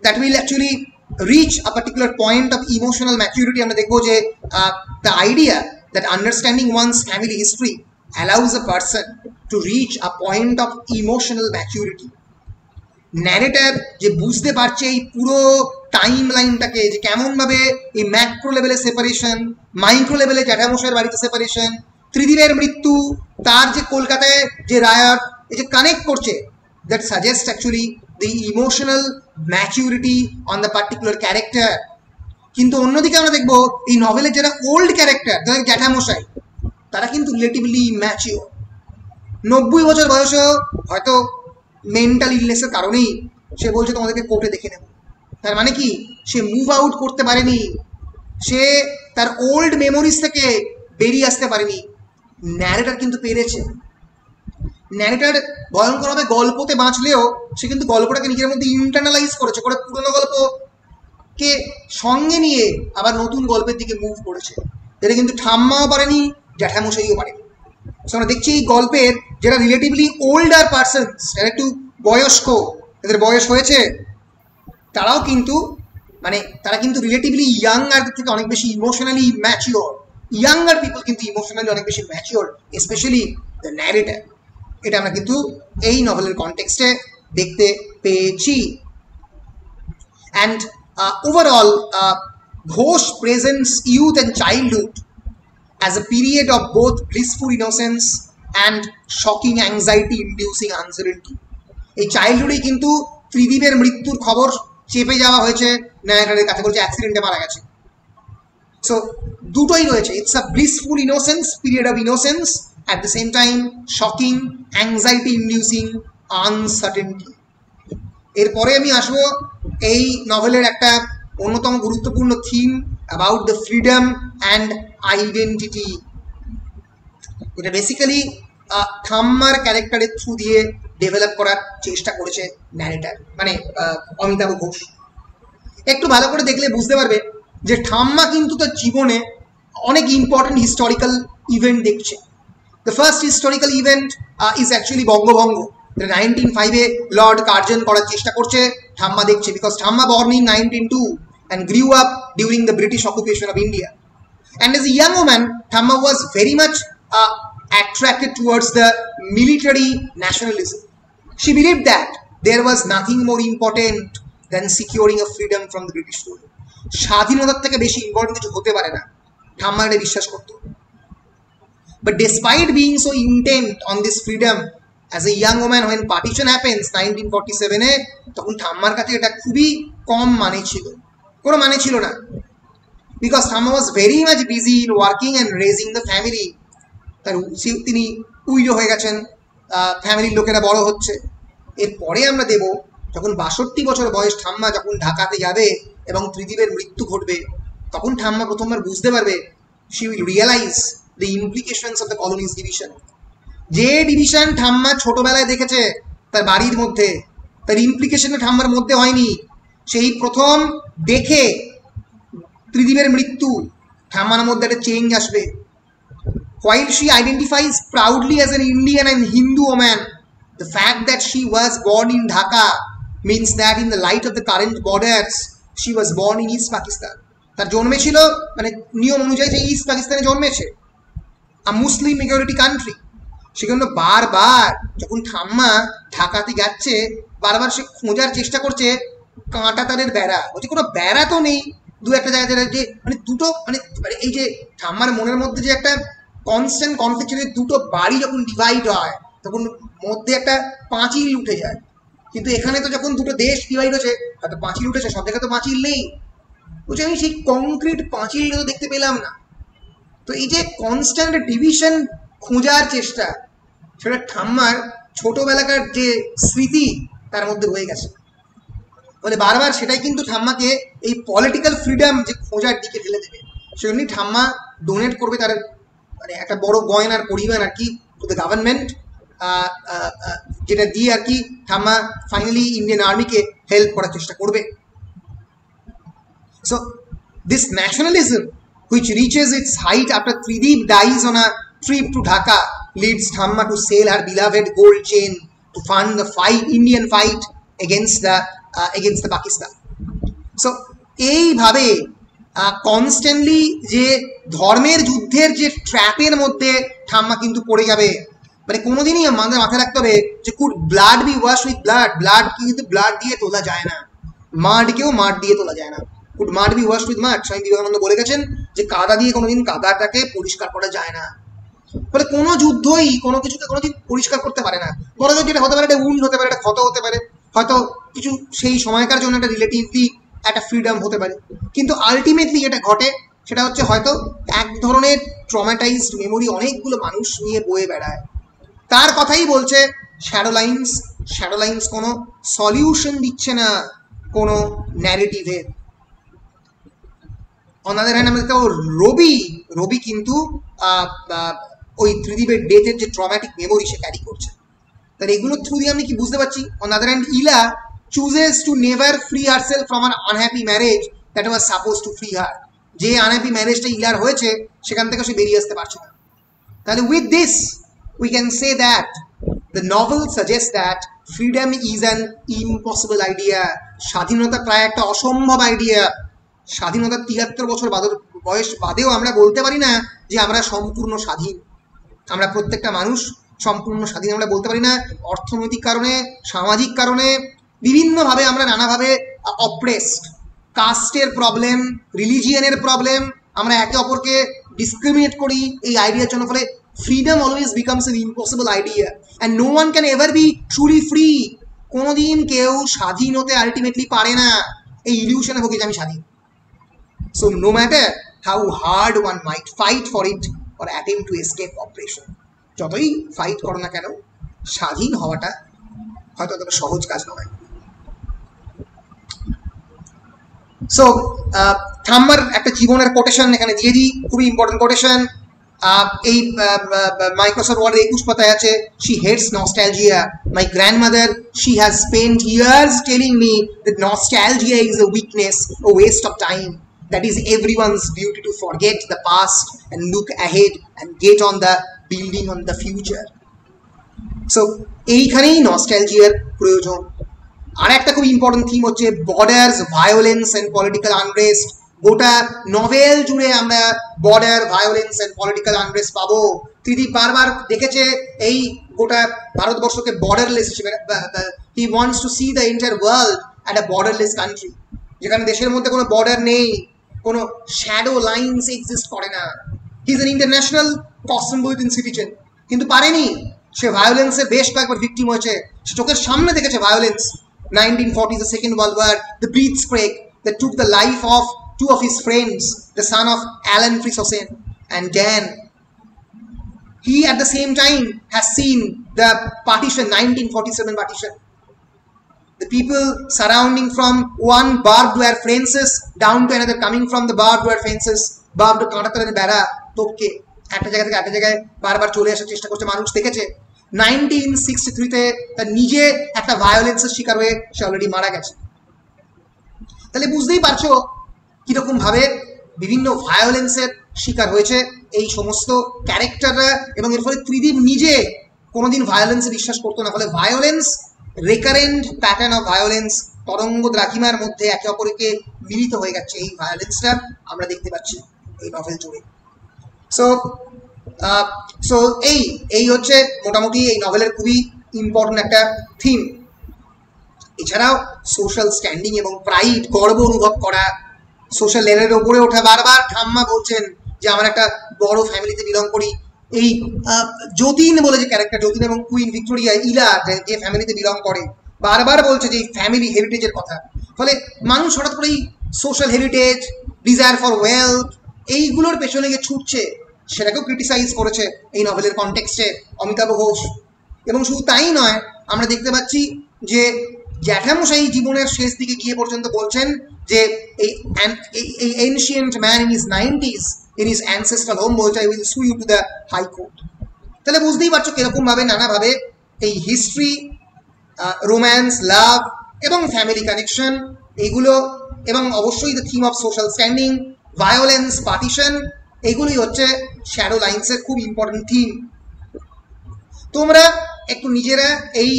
that will actually reach a particular point of emotional maturity. আমরা দেখবো যে the idea that understanding one's family history allows a person to reach a point of emotional maturity. Narrator যে বুঝতে পারছে এই পুরো টাইম লাইনটাকে, যে কেমনভাবে এই ম্যাক্রো লেভেলে সেপারেশন, মাইক্রো লেভেলে জ্যাঠামশাইয়ের বাড়িতে সেপারেশন, ত্রিদীপের মৃত্যু, তার যে কলকাতায় যে রায়াত, এই যে কানেক্ট করছে, that suggests actually the emotional maturity on the particular character. কিন্তু অন্যদিকে আমরা দেখবো এই নভেলের যারা ওল্ড ক্যারেক্টার, যারা জ্যাঠামশাই, তারা কিন্তু রিলেটিভলি ম্যাচিওর। 90 বছর বয়সেও হয়তো মেন্টাল ইলনেসের কারণেই সে বলছে তোমাদেরকে কোর্টে দেখে নেব। তার মানে কি, সে মুভ আউট করতে পারেনি, সে তার ওল্ড মেমোরিজ থেকে বেরিয়ে আসতে পারেনি। ন্যারেটার কিন্তু পেরেছে। ন্যারেটার ভয়ঙ্করভাবে গল্পতে বাঁচলেও সে কিন্তু গল্পটাকে নিজের মধ্যে ইন্টারনালাইজ করেছে, করে পুরোনো গল্পকে সঙ্গে নিয়ে আবার নতুন গল্পের দিকে মুভ করেছে। এটা কিন্তু ঠাম্মাও পারেনি, জ্যাঠামশাইও পারেনি। আমরা দেখছি এই গল্পের যারা রিলেটিভলি ওল্ডার পার্সনস, যারা একটু বয়স্ক, এদের বয়স হয়েছে, তারাও কিন্তু মানে তারা কিন্তু রিলেটিভলি ইয়াঙ্গারদের থেকে অনেক বেশি ইমোশনালি ম্যাচিওর। ইয়াঙ্গার পিপল কিন্তু ইমোশনালি অনেক বেশি ম্যাচিওর, স্পেশালি দ্য ন্যারেটার। এটা আমরা কিন্তু এই নভেলের কনটেক্সটে দেখতে পেয়েছি। And overall Ghosh presents youth and childhood as a period of both blissful innocence and shocking anxiety inducing uncertainty. এই চাইল্ডহুডেই কিন্তু ত্রিদীপের মৃত্যুর খবর চেপে যাওয়া হয়েছে ন্যারেটারের কাছে, বলছে অ্যাক্সিডেন্টে মারা গেছে। সো দুটোই রয়েছে, it's a blissful innocence, period of innocence, at the same time shocking anxiety inducing uncertainty. এরপরে আমি আসবো এই নভেলের একটা অন্যতম গুরুত্বপূর্ণ theme about the freedom and identity. এটা বেসিক্যালি ঠাম্মার ক্যারেক্টারের থ্রু দিয়ে ডেভেলপ করার চেষ্টা করেছে ন্যারেটার, মানে অমিতাভ ঘোষ। একটু ভালো করে দেখলে বুঝতে পারবে যে ঠাম্মা কিন্তু তার জীবনে অনেক ইম্পর্টেন্ট হিস্টোরিক্যাল ইভেন্ট দেখছে। The first historical event is actually বঙ্গভঙ্গ। 1905-এ লর্ড কার্জন করার চেষ্টা করছে, ঠাম্মা দেখছে, বিকজ ঠাম্মা born in 1902 and grew up during the British occupation of India. And as a young woman, Thamma was very much attracted towards the military nationalism. She believed that there was nothing more important than securing a freedom from the British rule. স্বাধীনতার থেকে বেশি important কিছু হতে পারে না, ঠাম্মা এটা বিশ্বাস করতো। But despite being so intent on this freedom, as a young woman, when partition happens 1947-এ, তখন ঠাম্মার কাছে এটা খুবই কম মানে ছিল, কোনো মানে ছিল না, because Thamma was very much busy in working and raising the family. তিনি উইডো হয়ে গেছেন, ফ্যামিলির লোকেরা বড় হচ্ছে। এরপরে আমরা দেব যখন 62 বছর বয়স ঠাম্মা যখন ঢাকাতে যাবে এবং ত্রিদীপের মৃত্যু ঘটবে, তখন ঠাম্মা প্রথমবার বুঝতে পারবে, she will realize the implications of the colonies division. যে ডিভিশন ঠাম্মা ছোটবেলায় দেখেছে তার বাড়ির মধ্যে, তার ইমপ্লিকেশন ঠাম্মার মধ্যে হয়নি। সেই প্রথম দেখে ত্রিদীপের মৃত্যু, ঠাম্মার মধ্যে একটা চেঞ্জ আসবে। While she identifies proudly as an Indian and Hindu woman, the fact that she was born in Dhaka means that in the light of the current borders, she was born in East Pakistan. তার জন্মেছিল মানে নিয়ম অনুযায়ী যে east পাকিস্তানে জন্মেছে, a Muslim majority country। সেজন্য বারবার যখন ঠাম্মা ঢাকাতে যাচ্ছে, বারবার সে খোঁজার চেষ্টা করছে কাঁটা তারের বেড়া, বলছে কোনো বেড়া তো নেই দু একটা জায়গায়, যে মানে দুটো মানে এই যে ঠাম্মার মনের মধ্যে যে একটা কনস্ট্যান্ট কনফ্লিক্ট, দুটো বাড়ি যখন ডিভাইড হয় তখন মধ্যে একটা পাঁচিল উঠে যায়, কিন্তু এখানে তো যখন দুটো দেশ ডিভাইড হচ্ছে হয়তো পাঁচিল উঠেছে, সব জায়গায় তো পাঁচিল নেই। বলছে আমি সেই কংক্রিট পাঁচিল তো দেখতে পেলাম না। তো এই যে কনস্ট্যান্ট ডিভিশন খোঁজার চেষ্টা, সেটা ঠাম্মার ছোটবেলাকার যে স্মৃতি তার মধ্যে রয়ে গেছে, বলে বারবার সেটাই কিন্তু ঠাম্মাকে এই পলিটিক্যাল ফ্রিডম যে খোঁজার দিকে ঠেলে দেবে। সেজন্যই ঠাম্মা ডোনেট করবে তার মানে একটা বড় গয়নার পরিমাণ আর কি টু দ্য গভর্নমেন্ট, যেটা দিয়ে আর কি ঠাম্মা ফাইনালি ইন্ডিয়ান আর্মিকে হেল্প করার চেষ্টা করবে। So this nationalism which reaches its height after Trideep dies on a trip to Dhaka leads Thamma to sell her beloved gold chain to fund the Indian fight against the Pakistan. So এইভাবে constantly যে ধর্মের যুদ্ধের যে ট্র্যাপের মধ্যে ঠাম্মা কিন্তু পড়ে যাবে। মানে কোনোদিনই আমাদের মাথায় রাখতে হবে যে could blood be wash with blood, blood কিন্তু ব্লাড দিয়ে তোলা যায় না, মাডকেও মাড দিয়ে তোলা যায় না। Could mud be wash with mud, Swami Vivekananda বলে গেছেন যে কাদা দিয়ে কোনোদিন কাদাটাকে পরিষ্কার করা যায় না। ফলে কোনো যুদ্ধই কোনো কিছুকে কোনোদিন পরিষ্কার করতে পারে না। বড় যেটা হতে পারে একটা উন্ড হতে পারে, একটা ক্ষত হতে পারে, হয়তো কিছু সেই সময়কার জন্য একটা রিলেটিভলি একটা ফ্রিডম হতে পারে, কিন্তু আলটিমেটলি যেটা ঘটে সেটা হচ্ছে হয়তো এক ধরনের ট্রমাটাইজড মেমোরি অনেকগুলো মানুষ নিয়ে বয়ে বেড়ায়। তার কথাই বলছে শ্যাডোলাইন্স। শ্যাডোলাইন্স কোনো সলিউশন দিচ্ছে না কোনো ন্যারেটিভের। অনাদার হ্যান্ড আমরা দেখতে রবি কিন্তু ওই ত্রিদীপের ডেথের যে ট্রমাটিক মেমোরি সে ক্যারি করছে। তাহলে এগুলোর থ্রু দিয়ে আমি কি বুঝতে পারছি? অনাদার হ্যান্ড ইলা chooses to never free herself from an unhappy marriage that was supposed to free her. যে আনহ্যাপি ম্যারেজটা ইলার হয়েছে সেখান থেকে সে বেরিয়ে আসতে পারছে না। তাহলে with this we can say that the novel suggests that freedom is an impossible idea. স্বাধীনতা প্রায় একটা অসম্ভব আইডিয়া। স্বাধীনতার 73 বছর বয়স বাদেও আমরা বলতে পারি না যে আমরা সম্পূর্ণ স্বাধীন। আমরা প্রত্যেকটা মানুষ সম্পূর্ণ স্বাধীন আমরা বলতে পারি না। অর্থনৈতিক কারণে, সামাজিক কারণে, বিভিন্নভাবে আমরা নানাভাবে অপ্রেসড। কাস্টের প্রবলেম, রিলিজিয়নের প্রবলেম, আমরা একে অপরকে ডিসক্রিমিনেট করি এই আইডিয়ার জন্য। ফলে freedom always becomes an impossible idea and no one can ever be truly free. কোনোদিন কেউ স্বাধীন হতে আলটিমেটলি পারে না এই ইলিউশনে ভোগে যে আমি স্বাধীন। So no matter how hard one might fight for it or attempt to escape oppression, যতই ফাইট করো না কেন স্বাধীন হওয়াটা হয়তো অতটা সহজ কাজ নয়। সো ঠাম্মার একটা জীবনের কোটেশন এখানে দিয়ে দিই, খুবই ইম্পর্টেন্ট কোটেশন। এই মাইক্রোসফট ওয়ার্ড 21 পাতায় আছে, she hates nostalgia. My grandmother, she has spent years telling me that nostalgia is a weakness, a waste of time. That is everyone's duty to forget the past and look ahead and get on the building on the future. So এইখানেই নস্টালজিয়ার প্রয়োজন। আর একটা খুব important theme হচ্ছে borders, violence and political unrest. গোটা novel জুড়ে আমরা border, violence and political unrest পাবো। ত্রিদীপ বারবার দেখেছে এই গোটা ভারতবর্ষকে বর্ডারলেস হিসেবে, he wants to C the entire world at a borderless country, যেখানে দেশের মধ্যে কোনো বর্ডার নেই, কোনো শ্যাডো লাইনস এক্সিস্ট করে না। He is an international cosmopolitan citizen, কিন্তু পারেনি। সে ভায়োলেন্সের বেশ কয়েকবার ভিকটিম হয়েছে, সে চোখের সামনে দেখেছে violence. 1940s, the Second World War, the Blitzkrieg that took the life of two of his friends, the son of Alan Frisosen and Dan. He at the same time has seen the partition, 1947 partition. The people surrounding from one barbed wire fences down to another, coming from the barbed wire fences, barbed কাঁটাতারের বেড়া টপকে একটা জায়গা থেকে একটা জায়গায় বারবার চলে আসার চেষ্টা করছে, মানুষ দেখেছে। 1963-তে তার নিজে একটা ভায়োলেন্সের শিকার হয়ে সে অলরেডি মারা গেছে। তাহলে বুঝতেই পারছো কিরকম ভাবে বিভিন্ন ভায়োলেন্সের শিকার হয়েছে এই সমস্ত ক্যারেক্টাররা, এবং এর ফলে ত্রিদীপ নিজে কোনোদিন ভায়োলেন্সে বিশ্বাস করতো না। ফলে violence, recurrent pattern of violence, তরঙ্গ দ্রাঘিমার মধ্যে একে অপরকে মিলিত হয়ে গেছে। এই ভায়োলেন্সটা আমরা দেখতে পাচ্ছি এই নভেল জুড়ে। সো এই হচ্ছে মোটামুটি এই নভেলের খুবই ইম্পর্টেন্ট একটা থিম। এছাড়াও সোশ্যাল স্ট্যান্ডিং এবং প্রাইড, গর্ব অনুভব করা, সোশ্যাল লেভেলের ওপরে ওঠা। বারবার ঠাম্মা বলছেন যে আমার একটা বড় ফ্যামিলিতে বিলং করি। এই যতীন বলে যে ক্যারেক্টার, যতীন এবং কুইন ভিক্টোরিয়া, ইলা যে ফ্যামিলিতে বিলং করে, বারবার বলছে যে ফ্যামিলি হেরিটেজের কথা। ফলে মানুষ হঠাৎ করেই social heritage, desire for wealth, এইগুলোর পেছনে গিয়ে ছুটছে। সেটাকেও ক্রিটিসাইজ করেছে এই নভেলের কনটেক্সটে অমিতাভ ঘোষ। এবং শুধু তাই নয়, আমরা দেখতে পাচ্ছি যে জ্যাঠামশাই জীবনের শেষ দিকে গিয়ে পর্যন্ত বলছেন যে এই ancient man in his 90s in his ancestral home বলছে, I will sue you to the high court. তাহলে বুঝতেই পারছো কিরকম ভাবে নানাভাবে এই হিস্ট্রি, রোম্যান্স, লাভ এবং ফ্যামিলি কানেকশন এইগুলো, এবং অবশ্যই the theme of social standing, violence, partition, এগুলোই হচ্ছে শ্যাডো লাইন্সের খুব ইম্পর্টেন্ট থিম। তোমরা একটু নিজেরা এই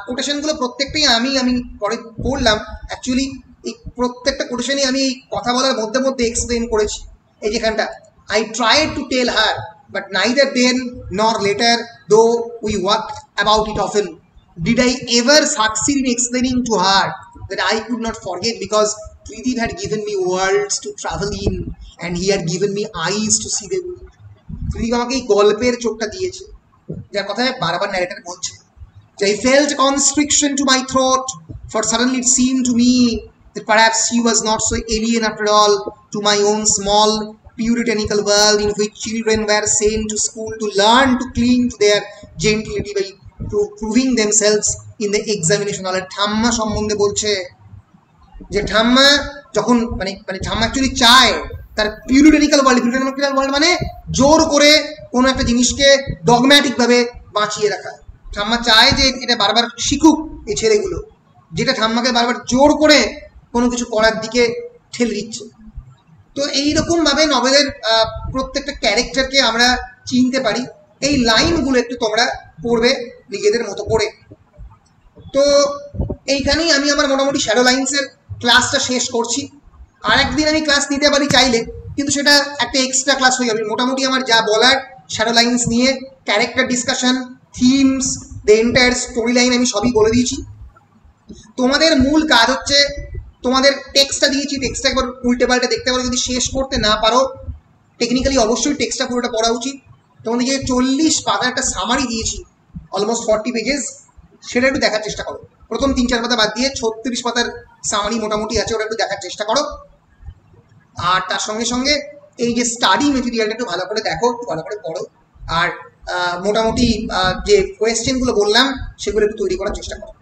কোটেশনগুলো প্রত্যেকটাই আমি পরে পড়লাম। অ্যাকচুয়ালি এই প্রত্যেকটা কোটেশনই আমি কথা বলার মধ্যে মধ্যে এক্সপ্লেন করেছি। এই যেখানটা I tried to tell her, but neither then nor later, though we worked about it often, did I ever succeed in explaining to her that I could not forget, because Tridip had given me worlds to travel in and he had given me eyes to see them. Tridip আমাকে এই গল্পের চোখটা দিয়েছে, যার কথা বারবার narrator বলছে। I felt constriction to my throat, for suddenly it seemed to me that perhaps she was not so alien after all to my own small puritanical world in which children were sent to school to learn to cling to their gentility by proving themselves in the examination hall. ঠাম্মা সম্বন্ধে বলছে যে ঠাম্মা যখন মানে ঠাম্মা actually চায় তার পিউরিটানিক্যাল ওয়ার্ল্ড মানে জোর করে কোনো একটা জিনিসকে ডগম্যাটিক ভাবে বাঁচিয়ে রাখা। ঠাম্মা চায় যে এটা বারবার শিখুক এই ছেলেগুলো, যেটা ঠাম্মাকে বারবার জোর করে কোনো কিছু করার দিকে ঠেলে দিচ্ছে। তো এইরকম ভাবে নভেলের প্রত্যেকটা ক্যারেক্টারকে আমরা চিনতে পারি। এই লাইনগুলো একটু তোমরা পড়বে নিজেদের মতো করে। তো এইখানেই আমি আমার মোটামুটি শ্যাডো লাইন্সের ক্লাসটা শেষ করছি। আর একদিন আমি ক্লাস নিতে পারি চাইলে, কিন্তু সেটা একটা এক্সট্রা ক্লাস হয়ে যাবে। মোটামুটি আমার যা বলার শ্যাডো লাইন্স নিয়ে, character discussion, themes, the entire story line আমি সবই বলে দিয়েছি। তোমাদের মূল কাজ হচ্ছে, তোমাদের টেক্সটটা দিয়েছি, টেক্সটটা একবার উল্টে পাল্টে দেখতে পারো। যদি শেষ করতে না পারো, টেকনিক্যালি অবশ্যই টেক্সটটা পুরোটা পড়া উচিত। তোমাদের যে 40 পাতার একটা সামারি দিয়েছি, অলমোস্ট 40 পেজেস, সেটা একটু দেখার চেষ্টা করো। প্রথম 3-4 পাতা বাদ দিয়ে 36 পাতার সামারি মোটামুটি আছে, ওটা একটু দেখার চেষ্টা করো। আর তার সঙ্গে সঙ্গে এই যে স্টাডি মেটেরিয়ালটা একটু ভালো করে দেখো, একটু ভালো করে পড়ো। আর মোটামুটি যে কোয়েশ্চেনগুলো বললাম সেগুলো একটু তৈরি করার চেষ্টা করো,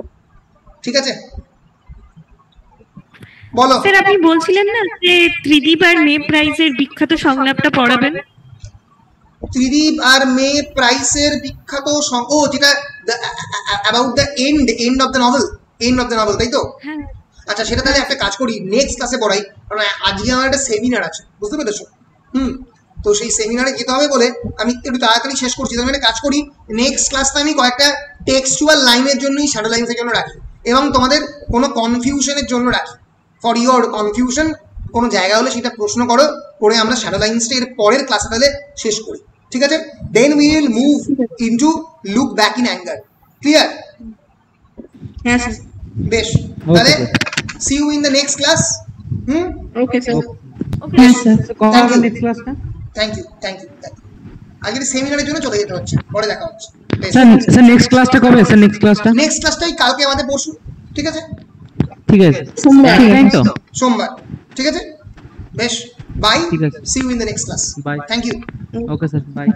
ঠিক আছে? বলো স্যার, আপনি বলছিলেন না যে ত্রিদীপ আর মে প্রাইজের বিখ্যাত সংলাপটা পড়াবেন? ত্রিদীপ আর মে প্রাইসের বিখ্যাত ও যেটা about the end of the novel, তাই তো? আচ্ছা, সেটা তাহলে একটা কাজ করি, নেক্সট ক্লাসে পড়াই, কারণ আজকে আমার একটা সেমিনার আছে, বুঝতে পেরেছো? তো সেই সেমিনারে যেতে হবে বলে আমি একটু তাড়াতাড়ি শেষ করছি। তাহলে একটা কাজ করি, নেক্সট ক্লাসটা আমি কয়েকটা টেক্সচুয়াল লাইনের জন্যই শ্যাডো লাইন্সের জন্য রাখি, এবং তোমাদের কোনো কনফিউশনের জন্য রাখি। ফর ইওর কনফিউশন কোনো জায়গা হলে সেটা প্রশ্ন করো, করে আমরা শ্যাডো লাইন্সটা এর পরের ক্লাসে তাহলে শেষ করি, ঠিক আছে? Then we will move into look back in anger. Clear? হ্যাঁ স্যার। বেশ, তাহলে see you in the next class. Okay sir. Okay sir, কখন নেক্সট ক্লাসটা? Thank you. আজকে সেমিনারের জন্য চলে যেতে হচ্ছে, পরে দেখা হচ্ছে। স্যার নেক্সট ক্লাসটা কবে স্যার? নেক্সট ক্লাসটাই কালকে আমাদের পরশু, ঠিক আছে? ঠিক আছে, সোমবার। সোমবার, ঠিক আছে? বেশ, bye, see you in the next class. Bye. Thank you. Okay sir, by.